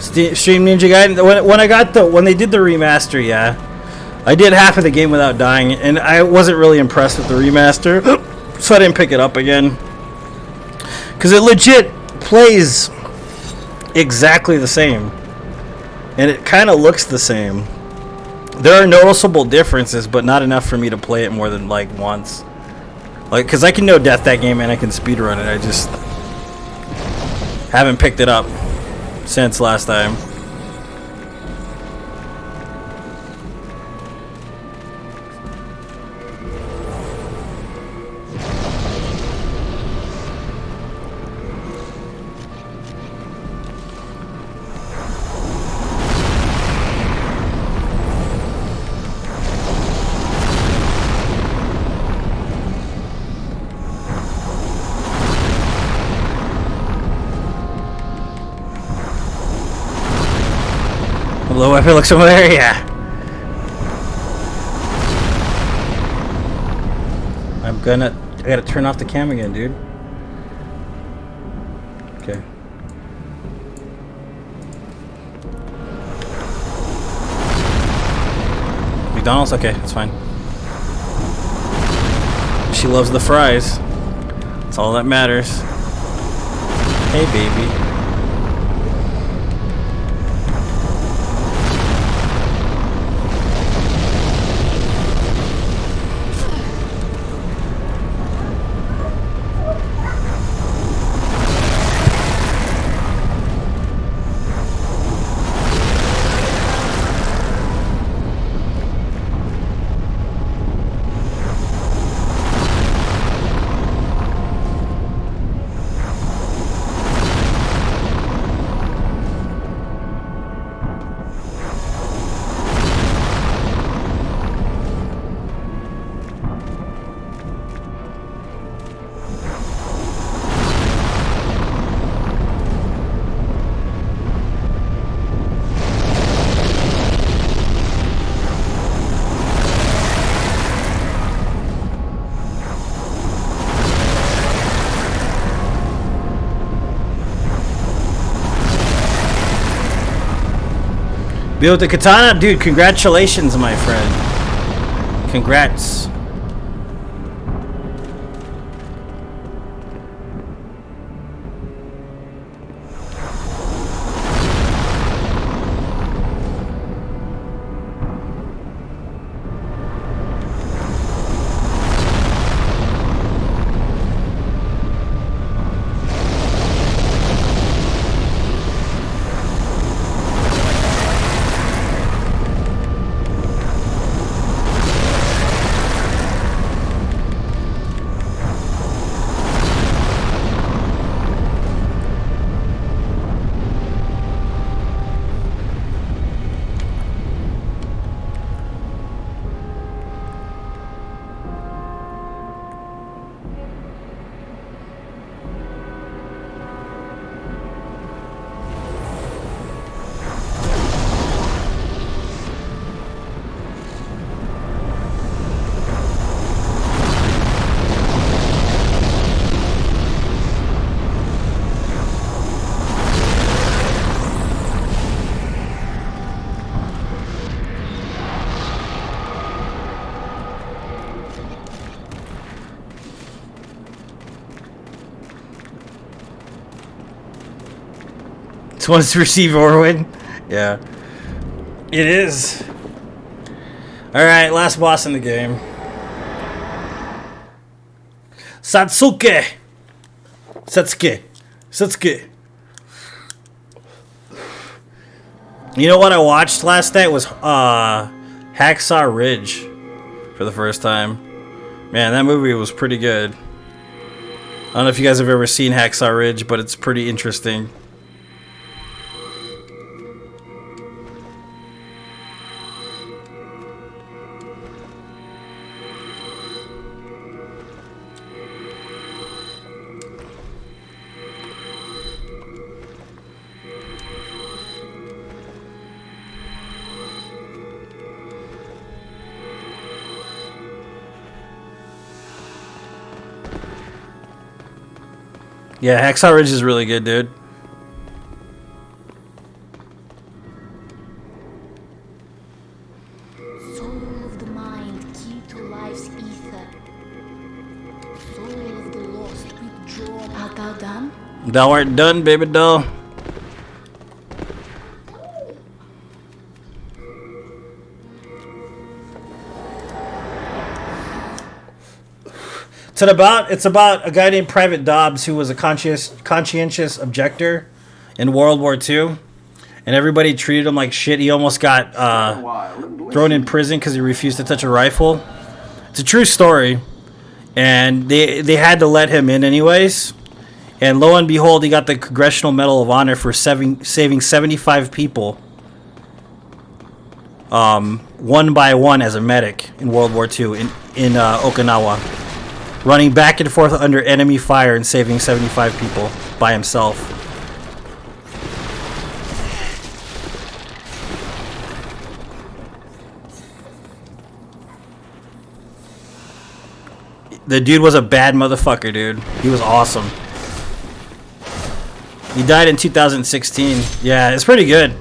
Stream Ninja Guy. When they did the remaster, yeah, I did half of the game without dying, and I wasn't really impressed with the remaster, so I didn't pick it up again. Cause it legit plays exactly the same, and it kind of looks the same. There are noticeable differences, but not enough for me to play it more than like once. Like, cause I can no death that game and I can speedrun it. I just haven't picked it up since last time. Hello, weapon looks over there, yeah. I gotta turn off the cam again, dude. Okay. McDonald's? Okay, that's fine. She loves the fries. That's all that matters. Hey, baby. Build the katana, dude. Congratulations, my friend. Congrats. This one's to receive Orwin. Yeah. It is. Alright, last boss in the game. Satsuke! Satsuke. You know what I watched last night was Hacksaw Ridge for the first time. Man, that movie was pretty good. I don't know if you guys have ever seen Hacksaw Ridge, but it's pretty interesting. Yeah, Hacksaw Ridge is really good, dude. Soul of the mind, key to life's ether. Soul of the lost, withdrawn. Art thou done? Thou art done, baby doll. It's about a guy named Private Dobbs who was a conscientious objector in World War II, and everybody treated him like shit. He almost got thrown in prison because he refused to touch a rifle. It's a true story, and they had to let him in anyways. And lo and behold, he got the Congressional Medal of Honor for saving 75 people, one by one as a medic in World War II in Okinawa. Running back and forth under enemy fire and saving 75 people by himself. The dude was a bad motherfucker, dude. He was awesome. He died in 2016. Yeah, it's pretty good.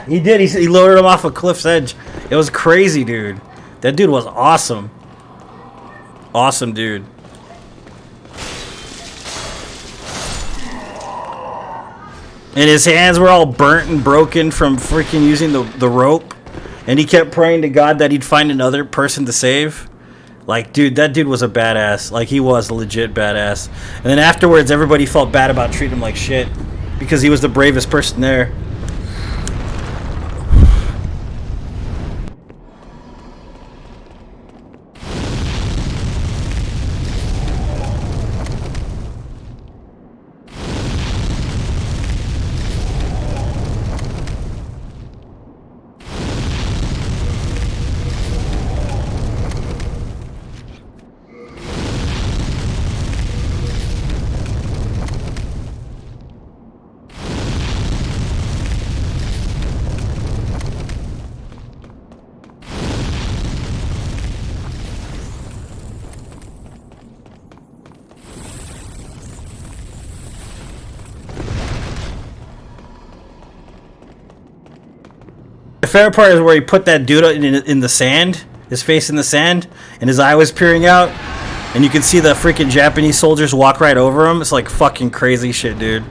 He did. He lowered him off a cliff's edge. It was crazy, dude. That dude was awesome. Awesome, dude. And his hands were all burnt and broken from freaking using the rope. And he kept praying to God that he'd find another person to save. Like, dude, that dude was a badass. Like, he was a legit badass. And then afterwards, everybody felt bad about treating him like shit because he was the bravest person there. The favorite part is where he put that dude in the sand, his face in the sand, and his eye was peering out, and you can see the freaking Japanese soldiers walk right over him. It's like fucking crazy shit, dude.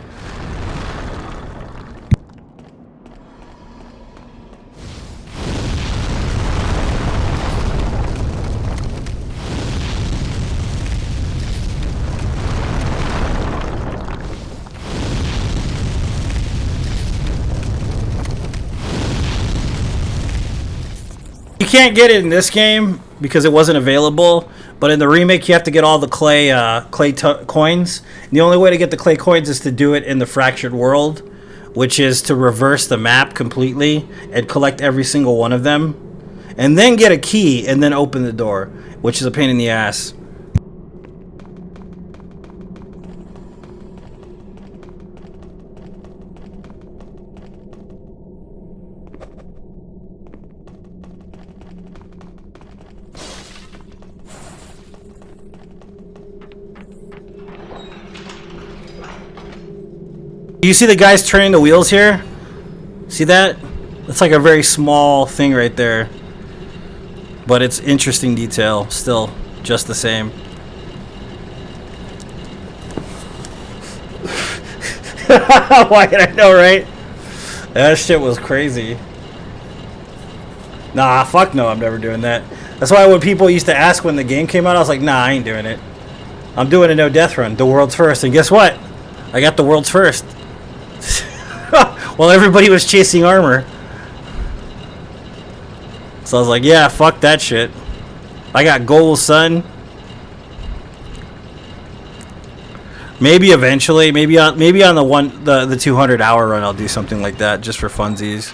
You can't get it in this game because it wasn't available, but in the remake you have to get all the clay coins. And the only way to get the clay coins is to do it in the fractured world, which is to reverse the map completely and collect every single one of them, and then get a key and then open the door, which is a pain in the ass. Do you see the guys turning the wheels here? See that? It's like a very small thing right there. But it's interesting detail. Still, just the same. Why did I know, right? That shit was crazy. Nah, fuck no, I'm never doing that. That's why when people used to ask when the game came out, I was like, nah, I ain't doing it. I'm doing a no death run, the world's first. And guess what? I got the world's first. While everybody was chasing armor. So I was like, yeah, fuck that shit. I got goals, son. Maybe eventually, maybe on the 200 hour run I'll do something like that just for funsies.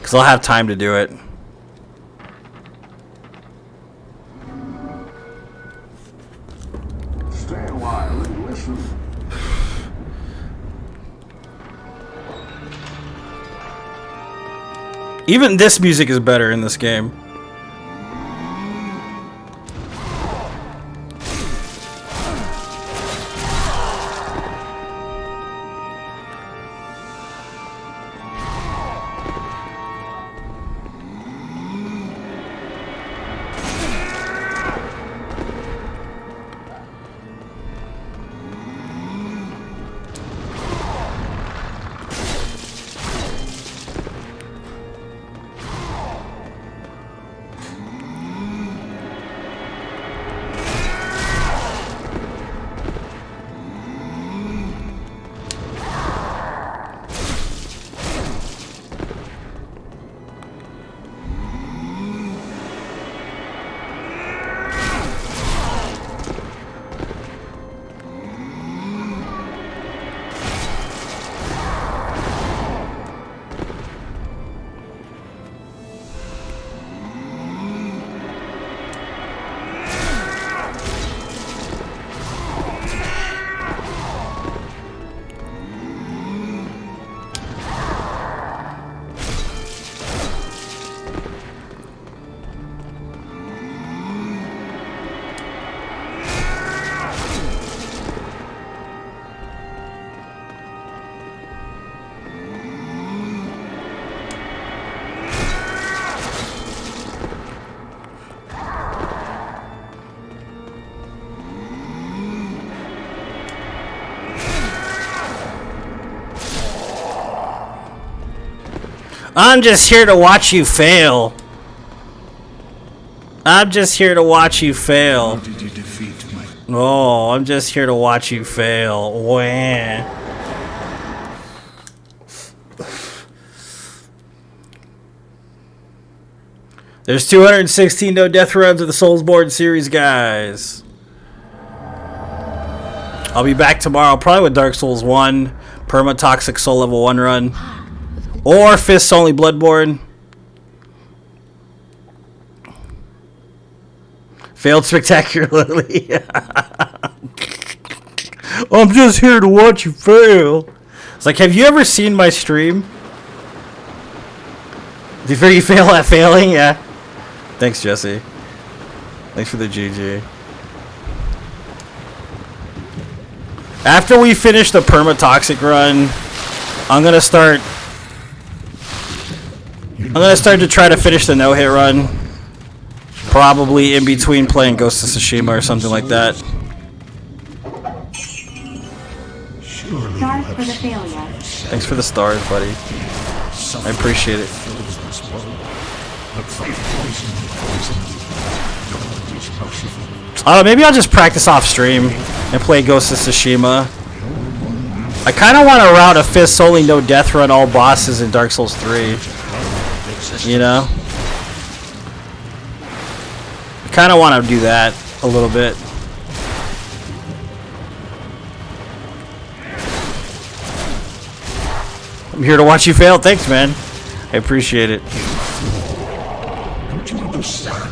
Cuz I'll have time to do it. Stay a while and listen. Even this music is better in this game. I'm just here to watch you fail. I'm just here to watch you fail. How did you defeat my... Oh, I'm just here to watch you fail. Wah. There's 216 no death runs of the Soulsborne series, guys. I'll be back tomorrow, probably with Dark Souls 1, Perma-Toxic Soul Level 1 run, or Fists Only Bloodborne. Failed spectacularly. I'm just here to watch you fail. It's like, have you ever seen my stream? Do you figure you fail at failing? Yeah. Thanks, Jesse. Thanks for the GG. After we finish the Perma-Toxic run, I'm gonna start to try to finish the no-hit run. Probably in between playing Ghost of Tsushima or something like that. Stars for the failure. Thanks for the stars, buddy. I appreciate it. I don't know, maybe I'll just practice off stream and play Ghost of Tsushima. I kind of want to route a Fist Only no death run all bosses in Dark Souls 3. You know? I kind of want to do that a little bit. I'm here to watch you fail. Thanks, man. I appreciate it. Don't you understand?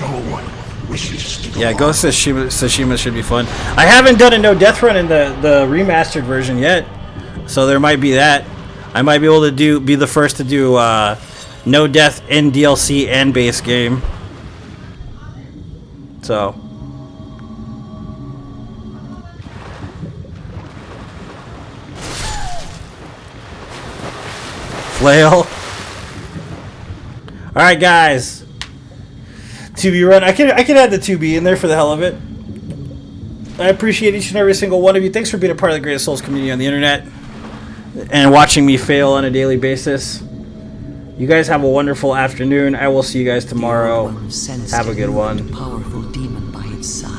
No one wishes to go Yeah, on. Ghost of Tsushima should be fun. I haven't done a no death run in the remastered version yet, so there might be that. I might be able to be the first to do no death in DLC and base game. So. Flail. Alright, guys. 2B run. I can add the 2B in there for the hell of it. I appreciate each and every single one of you. Thanks for being a part of the Greatest Souls community on the internet and watching me fail on a daily basis. You guys have a wonderful afternoon. I will see you guys tomorrow. Have a good one. Powerful demon by its side.